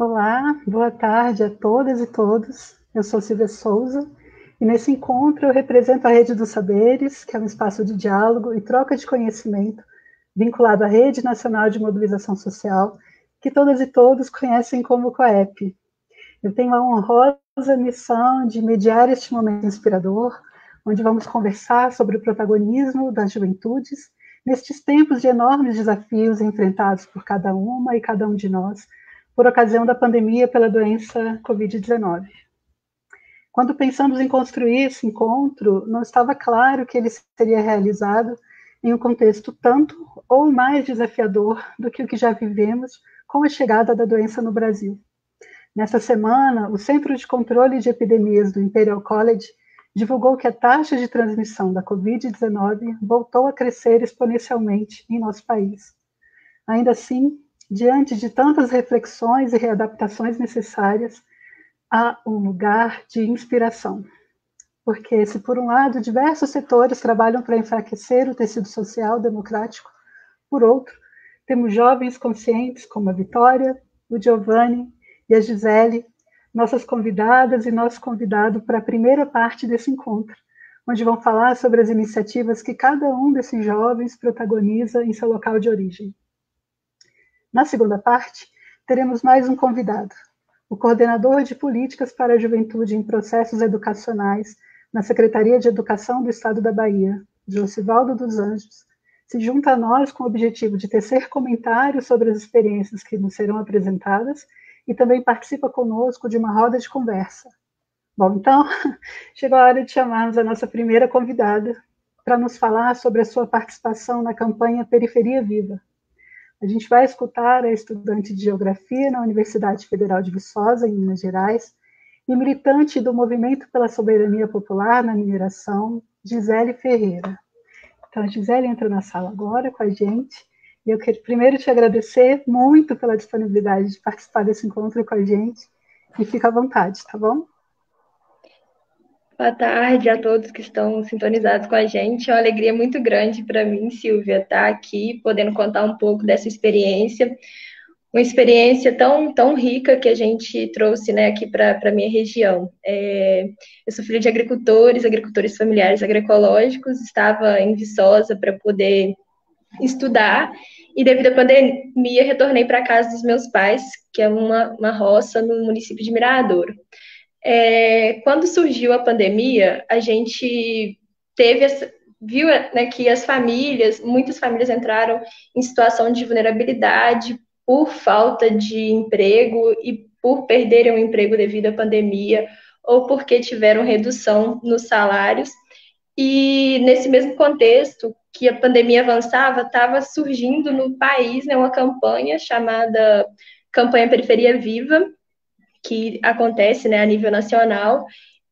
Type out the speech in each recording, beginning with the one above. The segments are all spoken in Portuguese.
Olá, boa tarde a todas e todos. Eu sou Silvia Souza e nesse encontro eu represento a Rede dos Saberes, que é um espaço de diálogo e troca de conhecimento vinculado à Rede Nacional de Mobilização Social, que todas e todos conhecem como COEP. Eu tenho a honrosa missão de mediar este momento inspirador, onde vamos conversar sobre o protagonismo das juventudes nestes tempos de enormes desafios enfrentados por cada uma e cada um de nós, por ocasião da pandemia pela doença Covid-19. Quando pensamos em construir esse encontro, não estava claro que ele seria realizado em um contexto tanto ou mais desafiador do que o que já vivemos com a chegada da doença no Brasil. Nesta semana, o Centro de Controle de Epidemias do Imperial College divulgou que a taxa de transmissão da Covid-19 voltou a crescer exponencialmente em nosso país. Ainda assim, diante de tantas reflexões e readaptações necessárias, há um lugar de inspiração. Porque, se por um lado diversos setores trabalham para enfraquecer o tecido social democrático, por outro, temos jovens conscientes como a Vitória, o Giovanni e a Gisele, nossas convidadas e nosso convidado para a primeira parte desse encontro, onde vão falar sobre as iniciativas que cada um desses jovens protagoniza em seu local de origem. Na segunda parte, teremos mais um convidado, o coordenador de políticas para a juventude em processos educacionais na Secretaria de Educação do Estado da Bahia, Josivaldo dos Anjos, se junta a nós com o objetivo de tecer comentários sobre as experiências que nos serão apresentadas e também participa conosco de uma roda de conversa. Bom, então, chegou a hora de chamarmos a nossa primeira convidada para nos falar sobre a sua participação na campanha Periferia Viva. A gente vai escutar a estudante de Geografia na Universidade Federal de Viçosa, em Minas Gerais, e militante do Movimento pela Soberania Popular na Mineração, Gisele Ferreira. Então, a Gisele entra na sala agora com a gente, e eu quero primeiro te agradecer muito pela disponibilidade de participar desse encontro com a gente, e fica à vontade, tá bom? Boa tarde a todos que estão sintonizados com a gente. É uma alegria muito grande para mim, Silvia, estar aqui, podendo contar um pouco dessa experiência. Uma experiência tão rica que a gente trouxe, né, aqui para a minha região. Eu sou filha de agricultores familiares agroecológicos, estava em Viçosa para poder estudar, e devido à pandemia retornei para a casa dos meus pais, que é uma roça no município de Miradouro. Quando surgiu a pandemia, a gente viu, né, que muitas famílias entraram em situação de vulnerabilidade por falta de emprego e por perderem o emprego devido à pandemia ou porque tiveram redução nos salários. E nesse mesmo contexto que a pandemia avançava, estava surgindo no país, né, uma campanha chamada Campanha Periferia Viva, que acontece, né, a nível nacional,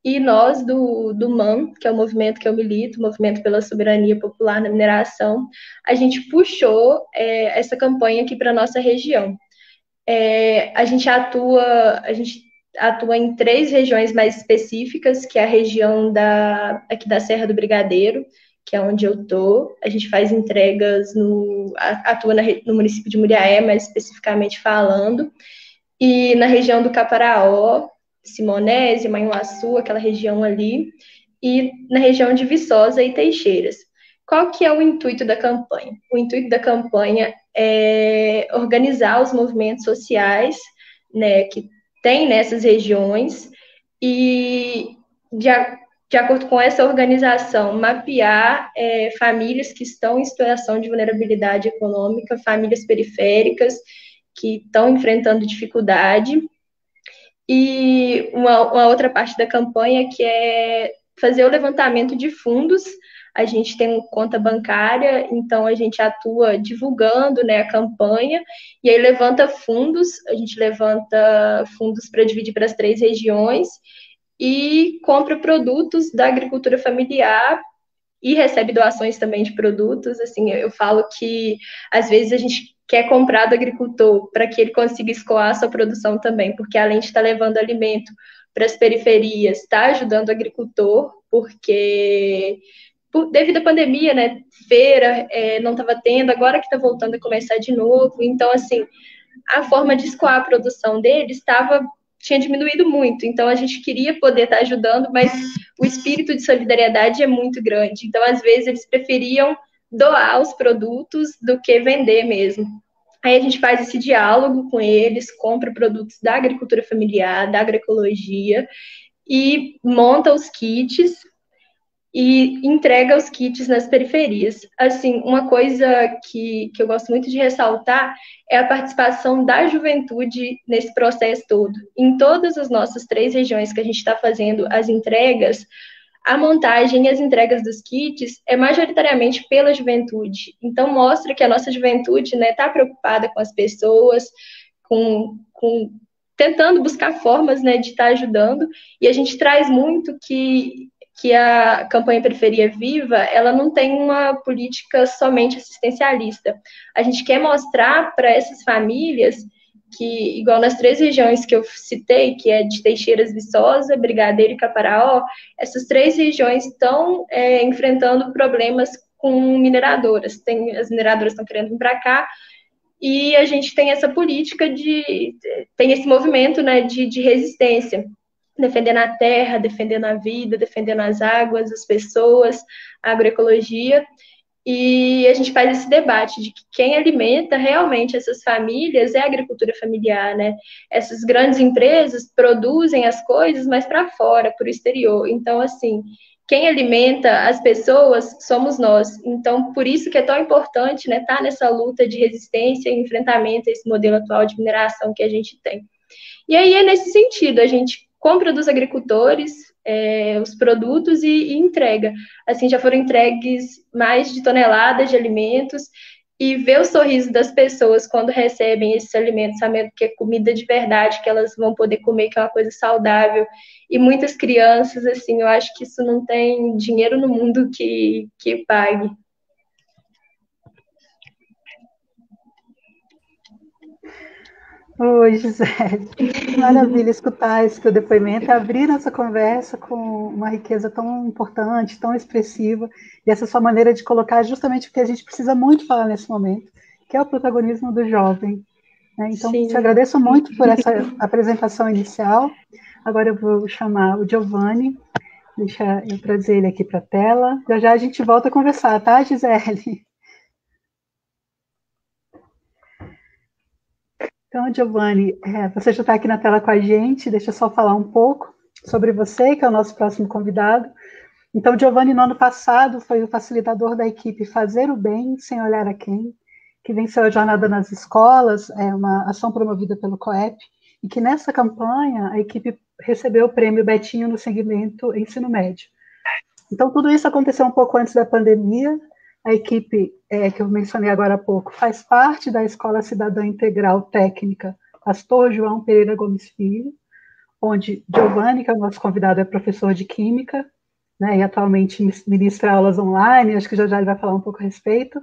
e nós do MAN, que é o movimento que eu milito, o Movimento pela Soberania Popular na Mineração, a gente puxou essa campanha aqui para a nossa região. A gente atua em 3 regiões mais específicas, que é a região aqui da Serra do Brigadeiro, que é onde eu estou. A gente faz entregas, atua no município de Muriaé, mais especificamente falando, e na região do Caparaó, Simonese, Manhuaçu, aquela região ali, e na região de Viçosa e Teixeiras. Qual que é o intuito da campanha? O intuito da campanha é organizar os movimentos sociais, né, que tem nessas regiões e, de acordo com essa organização, mapear famílias que estão em situação de vulnerabilidade econômica, famílias periféricas, que estão enfrentando dificuldade. E uma outra parte da campanha que é fazer o levantamento de fundos. A gente tem uma conta bancária, então a gente atua divulgando, né, a campanha, e aí a gente levanta fundos para dividir para as 3 regiões e compra produtos da agricultura familiar e recebe doações também de produtos. Assim, eu falo que às vezes a gente quer comprar do agricultor para que ele consiga escoar a sua produção também, porque além de estar levando alimento para as periferias, está ajudando o agricultor, porque devido à pandemia, né, feira não estava tendo, agora que está voltando a começar de novo. Então, assim, a forma de escoar a produção deles tinha diminuído muito. Então, a gente queria poder estar ajudando, mas o espírito de solidariedade é muito grande. Então, às vezes, eles preferiam doar os produtos do que vender mesmo. Aí a gente faz esse diálogo com eles, compra produtos da agricultura familiar, da agroecologia, e monta os kits e entrega os kits nas periferias. Assim, uma coisa que eu gosto muito de ressaltar é a participação da juventude nesse processo todo. Em todas as nossas 3 regiões que a gente está fazendo as entregas, a montagem e as entregas dos kits é majoritariamente pela juventude. Então, mostra que a nossa juventude está preocupada com as pessoas, tentando buscar formas de estar ajudando, e a gente traz muito que a campanha Periferia Viva, ela não tem uma política somente assistencialista. A gente quer mostrar para essas famílias que, igual nas 3 regiões que eu citei, que é de Teixeiras, Viçosa, Brigadeiro e Caparaó, essas 3 regiões estão enfrentando problemas com mineradoras. As mineradoras estão querendo vir para cá, e a gente tem essa política tem esse movimento de resistência, defendendo a terra, defendendo a vida, defendendo as águas, as pessoas, a agroecologia. E a gente faz esse debate de que quem alimenta realmente essas famílias é a agricultura familiar, né? Essas grandes empresas produzem as coisas, mas para fora, para o exterior. Então, assim, quem alimenta as pessoas somos nós. Então, por isso que é tão importante, né, estar nessa luta de resistência e enfrentamento a esse modelo atual de mineração que a gente tem. E aí é nesse sentido, a gente compra dos agricultores os produtos e entrega. Assim, já foram entregues mais de toneladas de alimentos, e ver o sorriso das pessoas quando recebem esses alimentos, sabendo que é comida de verdade, que elas vão poder comer, que é uma coisa saudável. E muitas crianças, assim, eu acho que isso não tem dinheiro no mundo que pague. Oi, Gisele. Que maravilha escutar esse teu depoimento e abrir nossa conversa com uma riqueza tão importante, tão expressiva, e essa sua maneira de colocar justamente o que a gente precisa muito falar nesse momento, que é o protagonismo do jovem. Né? Então, te agradeço muito por essa apresentação inicial. Agora eu vou chamar o Giovanni, deixa eu trazer ele aqui para a tela. Já já a gente volta a conversar, tá, Gisele? Então, Giovanni, você já está aqui na tela com a gente, deixa eu só falar um pouco sobre você, que é o nosso próximo convidado. Então, Giovanni, no ano passado, foi o facilitador da equipe Fazer o Bem Sem Olhar a Quem, que venceu a Jornada nas Escolas, uma ação promovida pelo COEP, e que nessa campanha a equipe recebeu o prêmio Betinho no segmento Ensino Médio. Então, tudo isso aconteceu um pouco antes da pandemia. A equipe que eu mencionei agora há pouco faz parte da Escola Cidadã Integral Técnica Pastor João Pereira Gomes Filho, onde Giovanni, que é o nosso convidado, é professor de Química, né, e atualmente ministra aulas online, acho que já ele vai falar um pouco a respeito.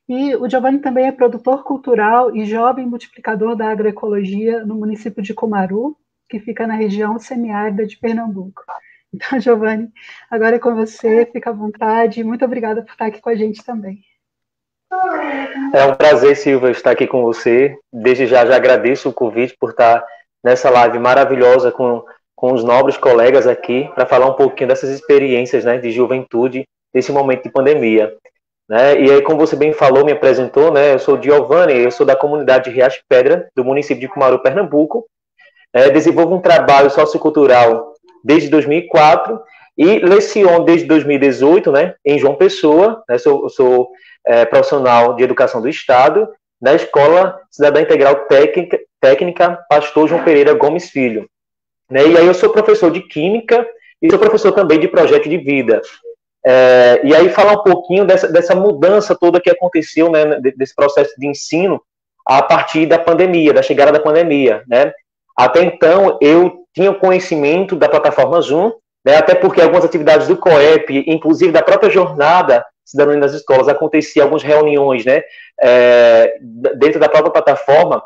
E o Giovanni também é produtor cultural e jovem multiplicador da agroecologia no município de Cumaru, que fica na região semiárida de Pernambuco. Então, Giovanni, agora é com você, fica à vontade. Muito obrigada por estar aqui com a gente também. É um prazer, Silvia, estar aqui com você. Desde já agradeço o convite por estar nessa live maravilhosa com os nobres colegas aqui, para falar um pouquinho dessas experiências, né, de juventude, desse momento de pandemia. Né? E aí, como você bem falou, me apresentou, né, eu sou Giovanni, eu sou da comunidade Riacho Pedra, do município de Cumaru, Pernambuco. Desenvolvo um trabalho sociocultural desde 2004 e leciono desde 2018, né, em João Pessoa. Né, sou profissional de educação do Estado na Escola Cidadã Integral Técnica Pastor João Pereira Gomes Filho. Né, e aí eu sou professor de Química e sou professor também de Projeto de Vida. E aí falar um pouquinho dessa mudança toda que aconteceu, né, desse processo de ensino a partir da pandemia, da chegada da pandemia, né? Até então, eu tinha conhecimento da plataforma Zoom, né, até porque algumas atividades do COEP, inclusive da própria jornada Cidadania das Escolas, aconteciam algumas reuniões, né, dentro da própria plataforma,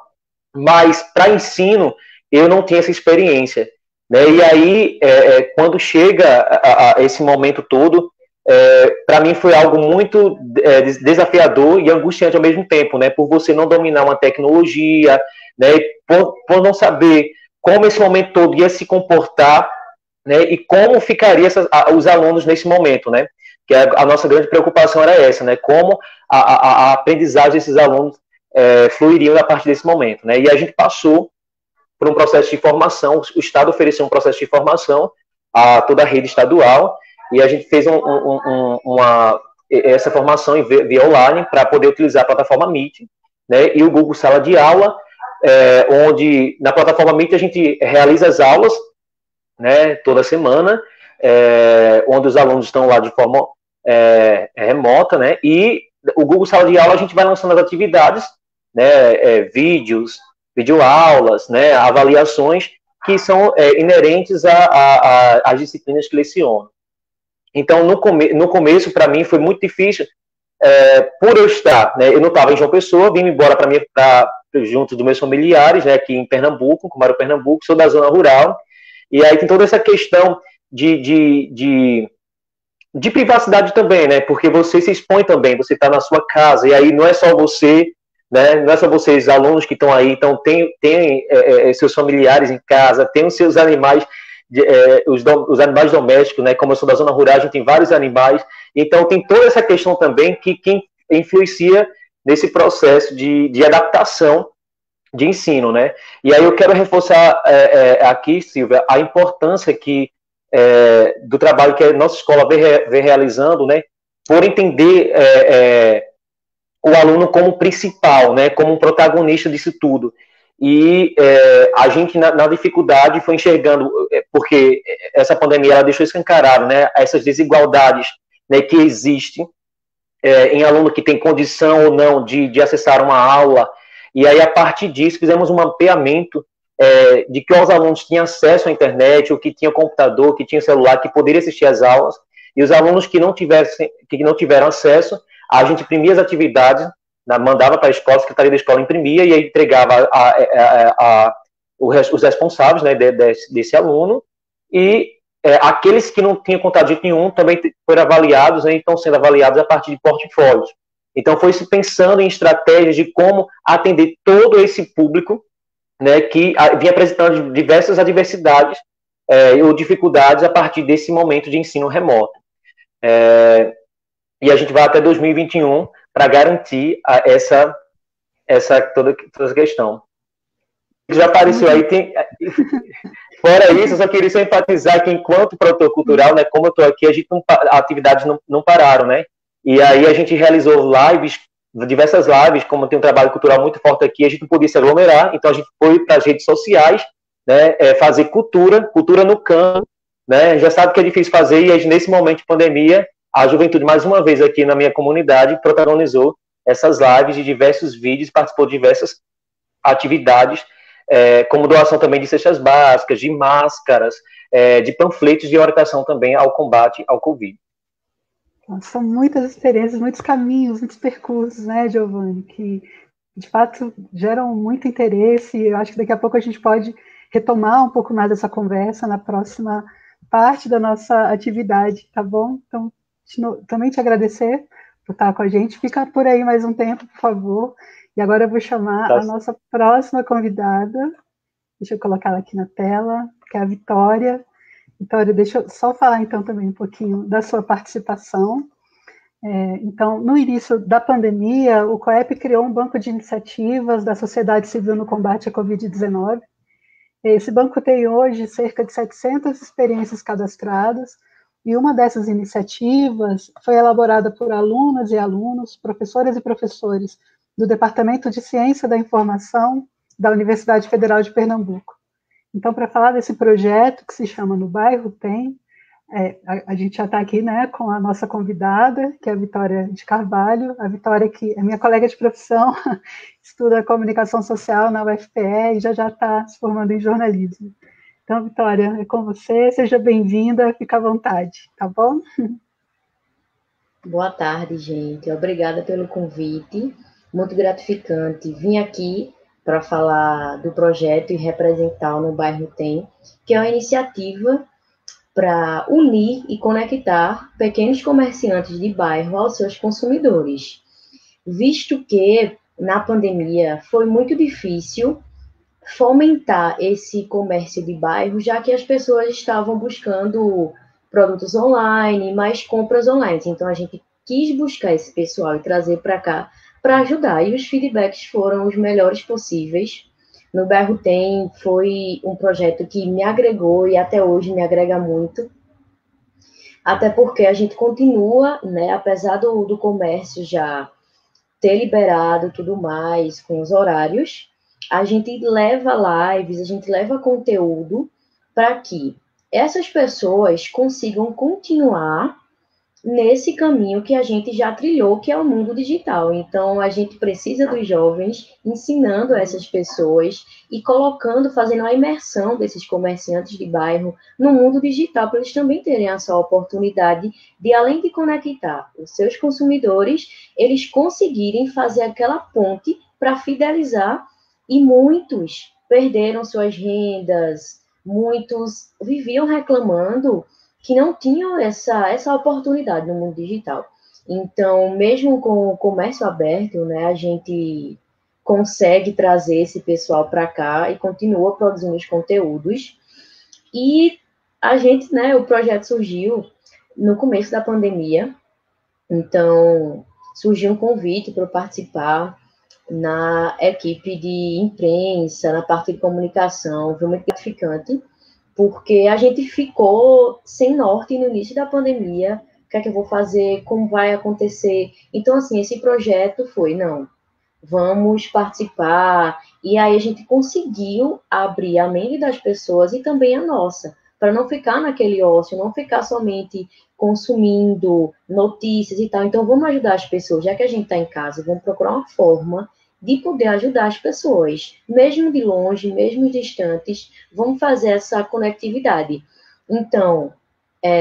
mas para ensino eu não tinha essa experiência. Né, e aí, quando chega a esse momento todo, para mim foi algo muito desafiador e angustiante ao mesmo tempo, né? Por você não dominar uma tecnologia, né? Por não saber como esse momento todo ia se comportar, né? E como ficariam os alunos nesse momento, né? Que a nossa grande preocupação era essa, né? Como a aprendizagem desses alunos fluiriam a partir desse momento, né? E a gente passou por um processo de formação, o Estado ofereceu um processo de formação a toda a rede estadual, e a gente fez essa formação via online para poder utilizar a plataforma Meet, né, e o Google Sala de Aula, onde na plataforma Meet a gente realiza as aulas, né, toda semana, onde os alunos estão lá de forma remota, né, e o Google Sala de Aula a gente vai lançando as atividades, né, vídeos, videoaulas, né, avaliações que são inerentes às disciplinas que leciono. Então, no começo, para mim, foi muito difícil, por eu estar, né, eu não estava em João Pessoa, vim embora junto dos meus familiares, né, aqui em Pernambuco, Cumaru, Pernambuco, sou da zona rural, e aí tem toda essa questão de privacidade também, né, porque você se expõe também, você está na sua casa, e aí não é só você, né, não é só vocês, alunos que estão aí, então tem seus familiares em casa, tem os seus animais, os animais domésticos, né, como eu sou da zona rural, a gente tem vários animais, então tem toda essa questão também que influencia nesse processo de adaptação de ensino, né, e aí eu quero reforçar aqui, Silvia, a importância do trabalho que a nossa escola vem realizando, né, por entender o aluno como principal, né, como um protagonista disso tudo. E a gente, na dificuldade, foi enxergando, porque essa pandemia ela deixou escancarado, né, essas desigualdades, né, que existem em aluno que tem condição ou não de acessar uma aula. E aí, a partir disso, fizemos um mapeamento de que os alunos tinham acesso à internet, ou que tinham computador, que tinham celular, que poderiam assistir às aulas, e os alunos que não tiveram acesso, a gente imprimia as atividades, mandava para a escola, a secretaria da escola imprimia, e aí entregava os responsáveis, né, desse aluno, e aqueles que não tinham contato de nenhum também foram avaliados, né, e estão sendo avaliados a partir de portfólios. Então, foi se pensando em estratégias de como atender todo esse público, né, que vinha apresentando diversas adversidades ou dificuldades a partir desse momento de ensino remoto. E a gente vai até 2021 para garantir toda essa questão. Já apareceu aí, fora isso, eu só queria enfatizar que enquanto produtor cultural, né, como eu estou aqui, atividades não pararam, né? E aí a gente realizou diversas lives, como tem um trabalho cultural muito forte aqui, a gente não podia se aglomerar, então a gente foi para as redes sociais, né, fazer cultura no campo, né? Já sabe que é difícil fazer, e nesse momento de pandemia, a juventude, mais uma vez aqui na minha comunidade, protagonizou essas lives de diversos vídeos, participou de diversas atividades, como doação também de cestas básicas, de máscaras, de panfletos de orientação também ao combate ao Covid. São muitas experiências, muitos caminhos, muitos percursos, né, Giovanni, que de fato geram muito interesse, e eu acho que daqui a pouco a gente pode retomar um pouco mais essa conversa na próxima parte da nossa atividade, tá bom? Então, também te agradecer por estar com a gente. Fica por aí mais um tempo, por favor. E agora eu vou chamar a nossa próxima convidada. Deixa eu colocar ela aqui na tela, que é a Vitória. Vitória, deixa eu só falar então também um pouquinho da sua participação. Então, no início da pandemia, o COEP criou um banco de iniciativas da sociedade civil no combate à Covid-19. Esse banco tem hoje cerca de 700 experiências cadastradas, e uma dessas iniciativas foi elaborada por alunas e alunos, professoras e professores do Departamento de Ciência da Informação da Universidade Federal de Pernambuco. Então, para falar desse projeto que se chama No Bairro Tem, a gente já está aqui, né, com a nossa convidada, que é a Vitória de Carvalho. A Vitória, que é minha colega de profissão, estuda comunicação social na UFPE e já está se formando em jornalismo. Então, Vitória, é com você, seja bem-vinda, fica à vontade, tá bom? Boa tarde, gente. Obrigada pelo convite, muito gratificante. Vim aqui para falar do projeto e representar No Bairro Tem, que é uma iniciativa para unir e conectar pequenos comerciantes de bairro aos seus consumidores, visto que na pandemia foi muito difícil fomentar esse comércio de bairro, já que as pessoas estavam buscando produtos online, mais compras online. Então, a gente quis buscar esse pessoal e trazer para cá para ajudar. E os feedbacks foram os melhores possíveis. No Bairro Tem foi um projeto que me agregou e até hoje me agrega muito. Até porque a gente continua, né, apesar do comércio já ter liberado tudo mais com os horários, a gente leva lives, a gente leva conteúdo para que essas pessoas consigam continuar nesse caminho que a gente já trilhou, que é o mundo digital. Então, a gente precisa dos jovens ensinando essas pessoas e colocando, fazendo a imersão desses comerciantes de bairro no mundo digital, para eles também terem essa oportunidade de, além de conectar os seus consumidores, eles conseguirem fazer aquela ponte para fidelizar, e muitos perderam suas rendas, muitos viviam reclamando que não tinham essa oportunidade no mundo digital. Então, mesmo com o comércio aberto, né, a gente consegue trazer esse pessoal para cá e continua produzindo os conteúdos. E a gente, né, o projeto surgiu no começo da pandemia, então surgiu um convite para eu participar na equipe de imprensa, na parte de comunicação, foi muito gratificante, porque a gente ficou sem norte no início da pandemia, o que é que eu vou fazer, como vai acontecer. Então, assim, esse projeto foi, não, vamos participar, e aí a gente conseguiu abrir a mente das pessoas e também a nossa, para não ficar naquele ócio, não ficar somente consumindo notícias e tal. Então, vamos ajudar as pessoas, já que a gente está em casa, vamos procurar uma forma de poder ajudar as pessoas, mesmo de longe, mesmo distantes, vamos fazer essa conectividade. Então,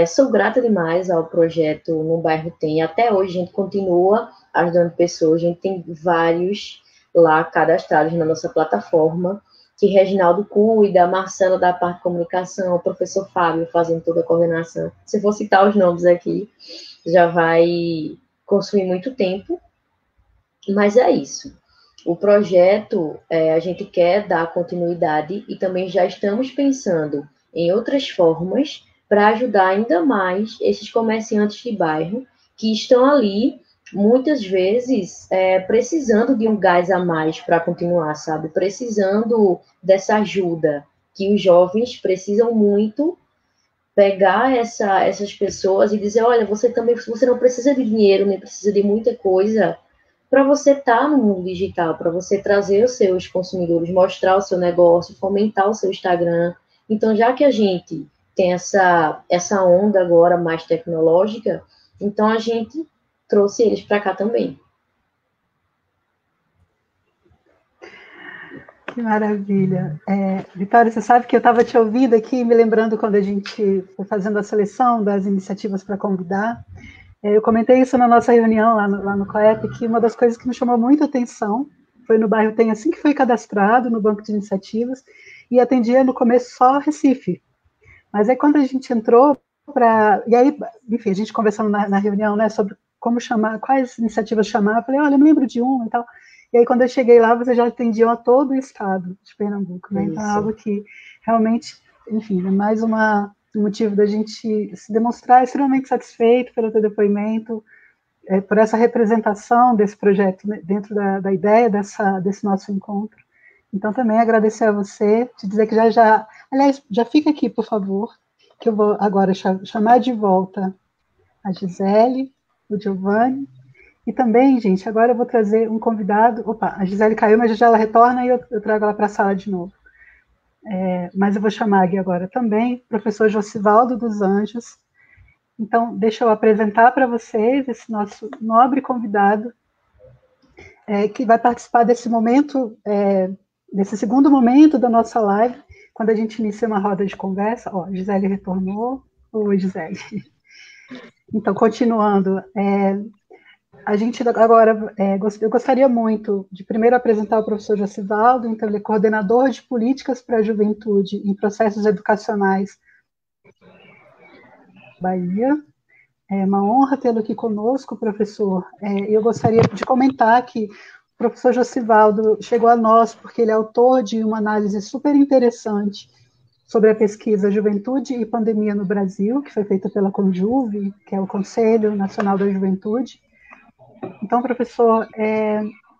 sou grata demais ao projeto No Bairro Tem, até hoje a gente continua ajudando pessoas, a gente tem vários lá cadastrados na nossa plataforma, que Reginaldo cuida, a Marcela da parte de comunicação, o professor Fábio fazendo toda a coordenação. Se for citar os nomes aqui, já vai consumir muito tempo, mas é isso. O projeto, a gente quer dar continuidade e também já estamos pensando em outras formas para ajudar ainda mais esses comerciantes de bairro que estão ali, muitas vezes, precisando de um gás a mais para continuar, sabe? Precisando dessa ajuda, que os jovens precisam muito pegar essas pessoas e dizer, olha, você não precisa de dinheiro, nem precisa de muita coisa para você estar no mundo digital, para você trazer os seus consumidores, mostrar o seu negócio, fomentar o seu Instagram. Então, já que a gente tem essa onda agora mais tecnológica, então a gente trouxe eles para cá também. Que maravilha. Vitória, você sabe que eu estava te ouvindo aqui, me lembrando quando a gente foi fazendo a seleção das iniciativas para convidar. Eu comentei isso na nossa reunião lá no COEP, que uma das coisas que me chamou muito a atenção foi no bairro Tem, assim que foi cadastrado no banco de iniciativas, e atendia no começo só Recife. Mas aí quando a gente entrou para... E aí, enfim, a gente conversando na reunião, né, sobre como chamar, quais iniciativas chamar, eu falei, olha, eu me lembro de uma e tal. E aí quando eu cheguei lá, vocês já atendiam a todo o estado de Pernambuco, né? Então é algo que realmente, enfim, é mais um motivo da gente se demonstrar extremamente satisfeito pelo teu depoimento, por essa representação desse projeto, né, dentro da ideia desse nosso encontro. Então, também agradecer a você, te dizer que aliás, já fica aqui, por favor, que eu vou agora chamar de volta a Gisele, o Giovanni, e também, gente, agora eu vou trazer um convidado, a Gisele caiu, mas já ela retorna e eu trago ela para a sala de novo. Mas eu vou chamar aqui agora também o professor Josivaldo dos Anjos. Então, deixa eu apresentar para vocês esse nosso nobre convidado, que vai participar desse momento, desse segundo momento da nossa live, quando a gente inicia uma roda de conversa. Ó, Gisele retornou. Oi, Gisele. Então, continuando, a gente agora, eu gostaria muito de primeiro apresentar o professor Josivaldo. Então ele é coordenador de políticas para a juventude em processos educacionais Bahia. É uma honra tê-lo aqui conosco, professor. Eu gostaria de comentar que o professor Josivaldo chegou a nós porque ele é autor de uma análise super interessante sobre a pesquisa Juventude e Pandemia no Brasil, que foi feita pela CONJUVE, que é o Conselho Nacional da Juventude. Então, professor,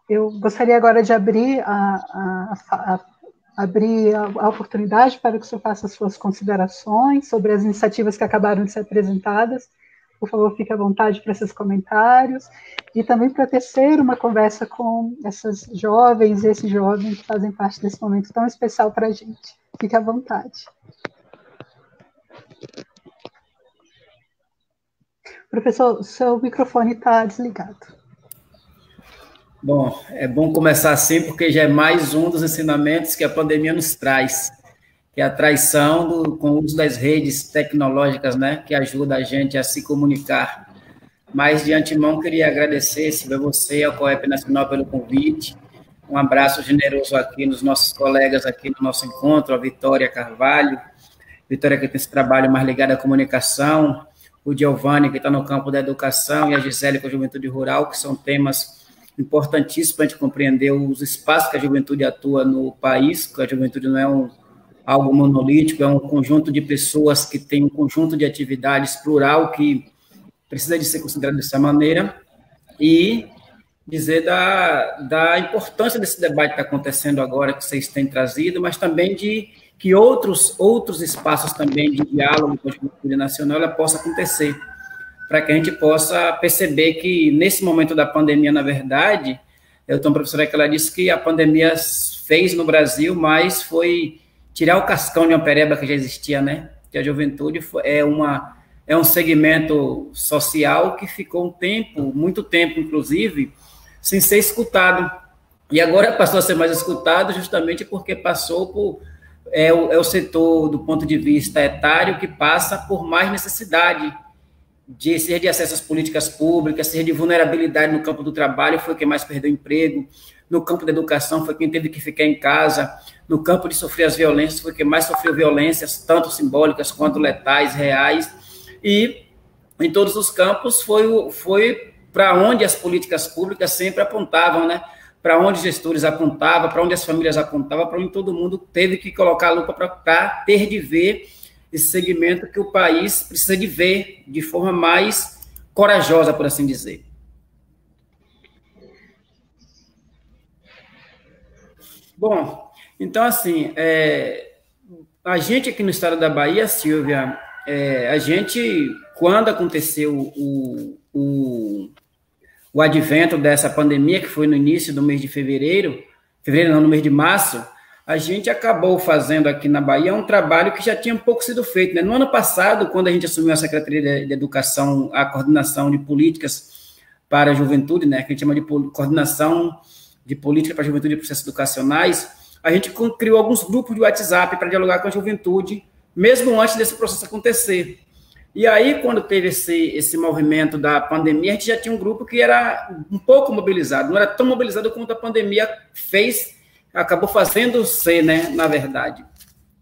eu gostaria agora de abrir a oportunidade para que o senhor faça as suas considerações sobre as iniciativas que acabaram de ser apresentadas. Por favor, fique à vontade para seus comentários e também para tecer uma conversa com essas jovens e esses jovens que fazem parte desse momento tão especial para a gente. Fique à vontade. Professor, o seu microfone está desligado. Bom, é bom começar assim, porque já é mais um dos ensinamentos que a pandemia nos traz, que é a traição com o uso das redes tecnológicas, né, que ajuda a gente a se comunicar. Mas, de antemão, queria agradecer a você e ao COEP Nacional pelo convite. Um abraço generoso aqui nos nossos colegas aqui no nosso encontro, a Vitória Carvalho, Vitória que tem esse trabalho mais ligado à comunicação, o Giovanni, que está no campo da educação, e a Gisele com a juventude rural, que são temas importantíssimos para a gente compreender os espaços que a juventude atua no país, que a juventude não é algo monolítico, é um conjunto de pessoas que tem um conjunto de atividades plural que precisa de ser considerado dessa maneira, e dizer da importância desse debate que está acontecendo agora, que vocês têm trazido, mas também de que outros espaços também de diálogo com a juventude nacional ela possa acontecer, para que a gente possa perceber que, nesse momento da pandemia, na verdade, eu tenho uma professora que ela disse que a pandemia fez no Brasil, mas foi tirar o cascão de uma pereba que já existia, né? Que a juventude é um segmento social que ficou muito tempo, inclusive, sem ser escutado. E agora passou a ser mais escutado justamente porque passou por... É o setor, do ponto de vista etário, que passa por mais necessidade seja de acesso às políticas públicas, seja de vulnerabilidade no campo do trabalho, foi quem mais perdeu emprego, no campo da educação foi quem teve que ficar em casa, no campo de sofrer as violências foi quem mais sofreu violências, tanto simbólicas quanto letais, reais, e em todos os campos foi para onde as políticas públicas sempre apontavam, né? Para onde os gestores apontavam, para onde as famílias apontavam, para onde todo mundo teve que colocar a lupa para ter de ver esse segmento que o país precisa de ver de forma mais corajosa, por assim dizer. Bom, então, assim, a gente aqui no estado da Bahia, Silvia, a gente, quando aconteceu o advento dessa pandemia, que foi no início do mês de no mês de março, a gente acabou fazendo aqui na Bahia um trabalho que já tinha um pouco sido feito, né? No ano passado, quando a gente assumiu a Secretaria de Educação, a coordenação de políticas para a juventude, né, que a gente chama de coordenação de política para a juventude e processos educacionais, a gente criou alguns grupos de WhatsApp para dialogar com a juventude, mesmo antes desse processo acontecer. E aí, quando teve esse movimento da pandemia, a gente já tinha um grupo que era um pouco mobilizado, não era tão mobilizado quanto a pandemia acabou fazendo ser, né, na verdade.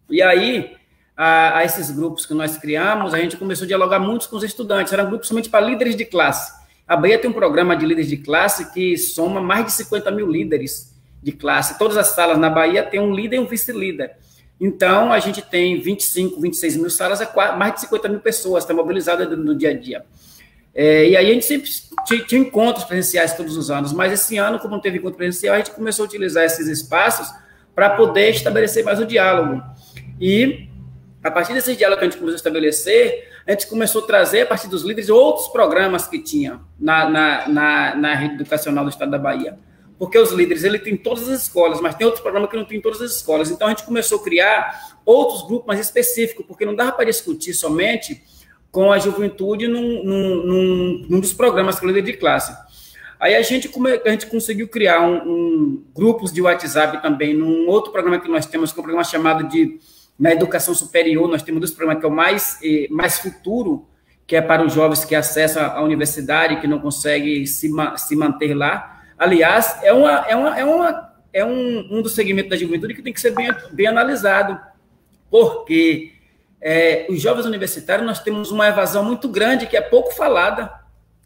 E aí, a esses grupos que nós criamos, a gente começou a dialogar muito com os estudantes, eram grupos somente para líderes de classe. A Bahia tem um programa de líderes de classe que soma mais de 50 mil líderes de classe. Todas as salas na Bahia têm um líder e um vice-líder. Então, a gente tem 25, 26 mil salas, mais de 50 mil pessoas estão mobilizadas no dia a dia. E aí a gente sempre tinha encontros presenciais todos os anos, mas esse ano, como não teve encontro presencial, a gente começou a utilizar esses espaços para poder estabelecer mais o diálogo. E, a partir desses diálogos que a gente começou a estabelecer, a gente começou a trazer, a partir dos líderes, outros programas que tinha na rede educacional do estado da Bahia. Porque os líderes, ele tem todas as escolas, mas tem outros programas que não tem em todas as escolas. Então, a gente começou a criar outros grupos mais específicos, porque não dava para discutir somente com a juventude num dos programas que eu líder de classe. Aí a gente conseguiu criar grupos de WhatsApp também, num outro programa que nós temos, que é um programa chamado na educação superior, nós temos dois programas, que é o mais futuro, que é para os jovens que acessam a universidade, que não conseguem se manter lá. Aliás, um dos segmentos da juventude que tem que ser bem analisado, porque os jovens universitários, nós temos uma evasão muito grande, que é pouco falada,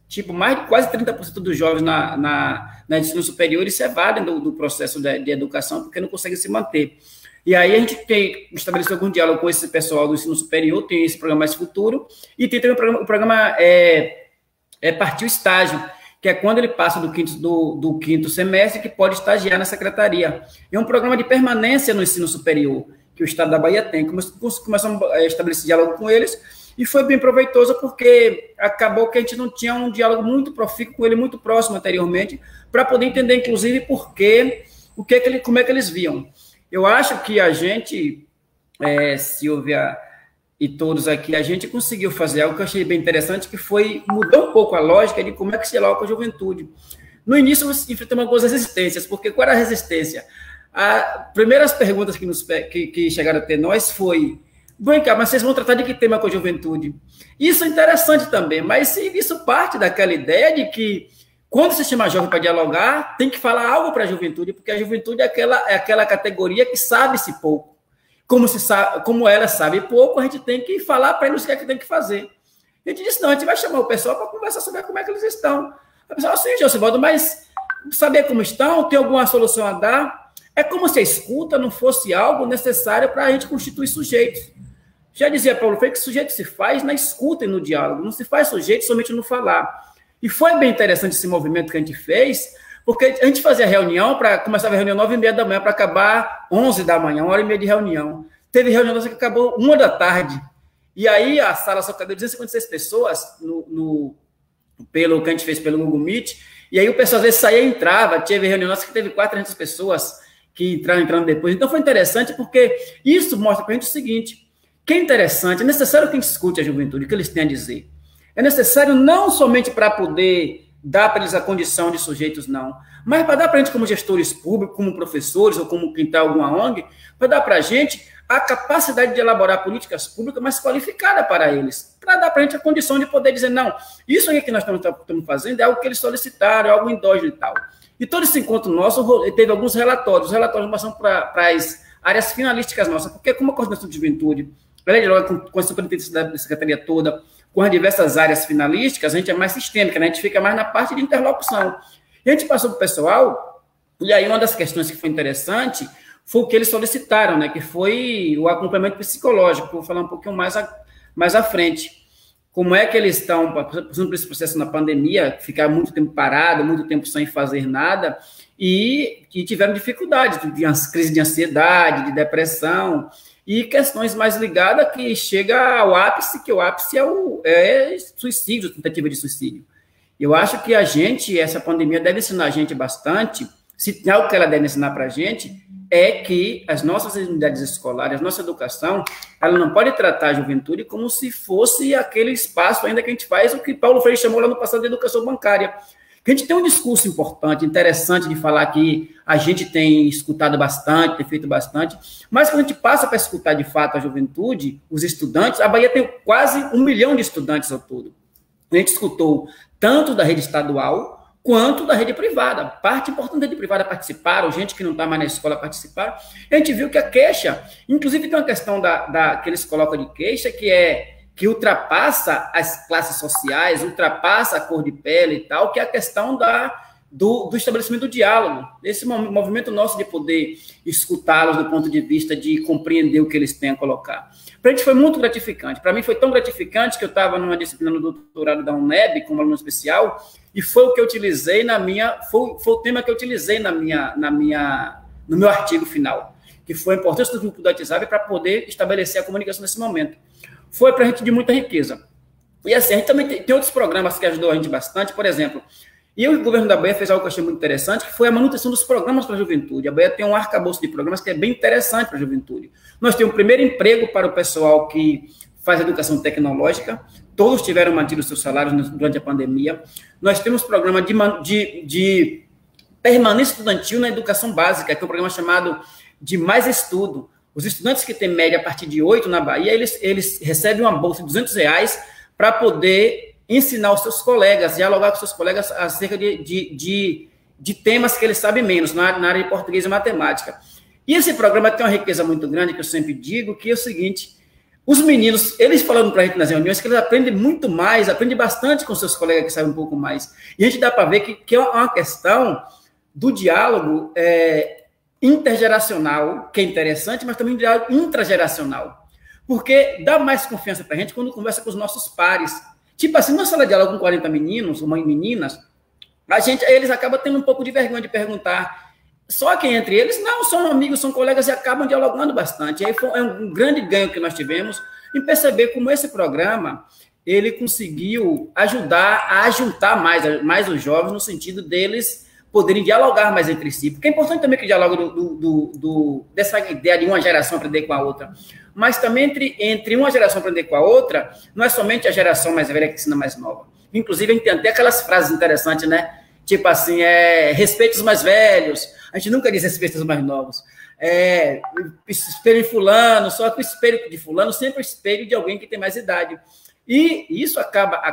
tipo, mais de quase 30% dos jovens na ensino superior se evadem do processo de educação, porque não conseguem se manter. E aí a gente tem estabelecido algum diálogo com esse pessoal do ensino superior, tem esse programa Mais Futuro, e tem também o programa Partiu Estágio, que é quando ele passa do quinto semestre, que pode estagiar na secretaria. É um programa de permanência no ensino superior, que o Estado da Bahia tem. Começamos a estabelecer diálogo com eles, e foi bem proveitoso, porque acabou que a gente não tinha um diálogo muito profícuo com ele, muito próximo anteriormente, para poder entender, inclusive, como é que eles viam. Eu acho que a gente, Silvia e todos aqui, a gente conseguiu fazer algo que eu achei bem interessante, que foi mudar um pouco a lógica de como é que se dialoga com a juventude. No início, você enfrentamos algumas resistências, porque qual era a resistência? As primeiras perguntas que chegaram até nós foi: bem, cara, mas vocês vão tratar de que tema com a juventude? Isso é interessante também, mas isso parte daquela ideia de que, quando você chama jovem para dialogar, tem que falar algo para a juventude, porque a juventude é aquela categoria que sabe-se pouco. Como ela sabe pouco, a gente tem que falar para eles o que é que tem que fazer. A gente disse: não, a gente vai chamar o pessoal para conversar sobre como é que eles estão. A pessoa: sim, Josivaldo, mas saber como estão, tem alguma solução a dar? É como se a escuta não fosse algo necessário para a gente constituir sujeitos. Já dizia Paulo Freire que sujeito se faz na escuta e no diálogo, não se faz sujeito somente no falar. E foi bem interessante esse movimento que a gente fez, porque a gente fazia reunião, começava a reunião 9h30 da manhã para acabar 11 da manhã, 1h30 de reunião. Teve reunião que acabou 1 da tarde. E aí a sala só cabia 256 pessoas pelo que a gente fez pelo Google Meet. E aí o pessoal às vezes saía e entrava. Teve reunião nossa que teve 400 pessoas que entrando depois. Então foi interessante, porque isso mostra para a gente o seguinte: que é interessante, é necessário que a gente escute a juventude, o que eles têm a dizer. É necessário não somente para poder dar para eles a condição de sujeitos, não, mas para dar para a gente, como gestores públicos, como professores, ou como quem está alguma ONG, para dar para a gente a capacidade de elaborar políticas públicas mais qualificadas para eles, para dar para a gente a condição de poder dizer: não, isso aí que nós estamos fazendo é algo que eles solicitaram, é algo endógeno e tal. E todo esse encontro nosso teve alguns relatórios. Os relatórios passam para as áreas finalísticas nossas, porque como a coordenação de juventude, ela dialoga com a superintendência da secretaria toda, com as diversas áreas finalísticas, a gente é mais sistêmica, né? A gente fica mais na parte de interlocução. E a gente passou para o pessoal, e aí uma das questões que foi interessante foi o que eles solicitaram, né? Que foi o acompanhamento psicológico, que eu vou falar um pouquinho mais à frente. Como é que eles estão passando por esse processo na pandemia, ficar muito tempo parado, muito tempo sem fazer nada, e tiveram dificuldades, de crise de ansiedade, de depressão, e questões mais ligadas que chega ao ápice, que o ápice é suicídio, tentativa de suicídio. Eu acho que essa pandemia deve ensinar a gente bastante, se tem algo que ela deve ensinar para a gente, é que as nossas unidades escolares, a nossa educação, ela não pode tratar a juventude como se fosse aquele espaço ainda que a gente faz, o que Paulo Freire chamou lá no passado de educação bancária. Que a gente tem um discurso importante, interessante de falar, que a gente tem escutado bastante, tem feito bastante, mas quando a gente passa para escutar de fato a juventude, os estudantes, a Bahia tem quase 1 milhão de estudantes ao todo. A gente escutou tanto da rede estadual quanto da rede privada. Parte importante da rede privada participaram, gente que não está mais na escola participaram. A gente viu que a queixa, inclusive tem uma questão que eles colocam de queixa, que ultrapassa as classes sociais, ultrapassa a cor de pele e tal, que é a questão do estabelecimento do diálogo. Esse movimento nosso de poder escutá-los do ponto de vista de compreender o que eles têm a colocar. Para a gente foi muito gratificante. Para mim foi tão gratificante que eu estava numa disciplina no doutorado da UNEB, como aluno especial, e foi o que eu utilizei foi o tema que eu utilizei no meu artigo final, que foi a importância do grupo do WhatsApp para poder estabelecer a comunicação nesse momento. Foi para a gente de muita riqueza. E assim, a gente também tem outros programas que ajudou a gente bastante, por exemplo, e o governo da Bahia fez algo que eu achei muito interessante, que foi a manutenção dos programas para a juventude. A Bahia tem um arcabouço de programas que é bem interessante para a juventude. Nós temos o primeiro emprego para o pessoal que faz educação tecnológica, todos tiveram mantido seus salários durante a pandemia. Nós temos programa de permanência estudantil na educação básica, que é um programa chamado de Mais Estudo. Os estudantes que têm média a partir de 8 na Bahia, eles recebem uma bolsa de R$200 para poder ensinar os seus colegas, dialogar com seus colegas acerca de temas que eles sabem menos, na área de português e matemática. E esse programa tem uma riqueza muito grande, que eu sempre digo, que é o seguinte: os meninos, eles falando para a gente nas reuniões que eles aprendem muito mais, aprendem bastante com seus colegas que sabem um pouco mais. E a gente dá para ver que é uma questão do diálogo intergeracional, que é interessante, mas também diálogo intrageracional. Porque dá mais confiança para a gente quando conversa com os nossos pares. Tipo assim, numa sala de aula com 40 meninos ou meninas, eles acabam tendo um pouco de vergonha de perguntar. Só que entre eles, não, são amigos, são colegas e acabam dialogando bastante. E aí é um grande ganho que nós tivemos em perceber como esse programa, ele conseguiu ajudar a juntar mais os jovens no sentido deles poderem dialogar mais entre si. Porque é importante também que o diálogo dessa ideia de uma geração aprender com a outra. Mas também entre uma geração aprender com a outra, não é somente a geração mais velha que ensina mais nova. Inclusive, a gente tem até aquelas frases interessantes, né? Tipo assim, respeite os mais velhos. A gente nunca diz respeito aos mais novos. Espelho de fulano, só que o espelho de fulano sempre é o espelho de alguém que tem mais idade. E isso acaba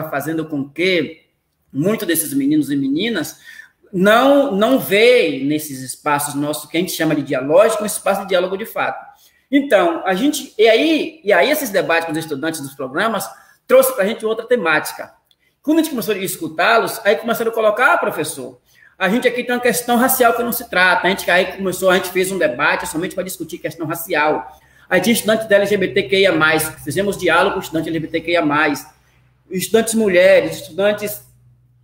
fazendo com que muitos desses meninos e meninas não veem nesses espaços nossos, que a gente chama de dialógico, um espaço de diálogo de fato. Então, e aí esses debates com os estudantes dos programas trouxe para a gente outra temática. Quando a gente começou a escutá-los, aí começaram a colocar, professor, a gente aqui tem uma questão racial que não se trata. A gente fez um debate somente para discutir questão racial. Aí tinha estudantes da LGBTQIA+, fizemos diálogo com estudantes LGBTQIA+, estudantes mulheres, estudantes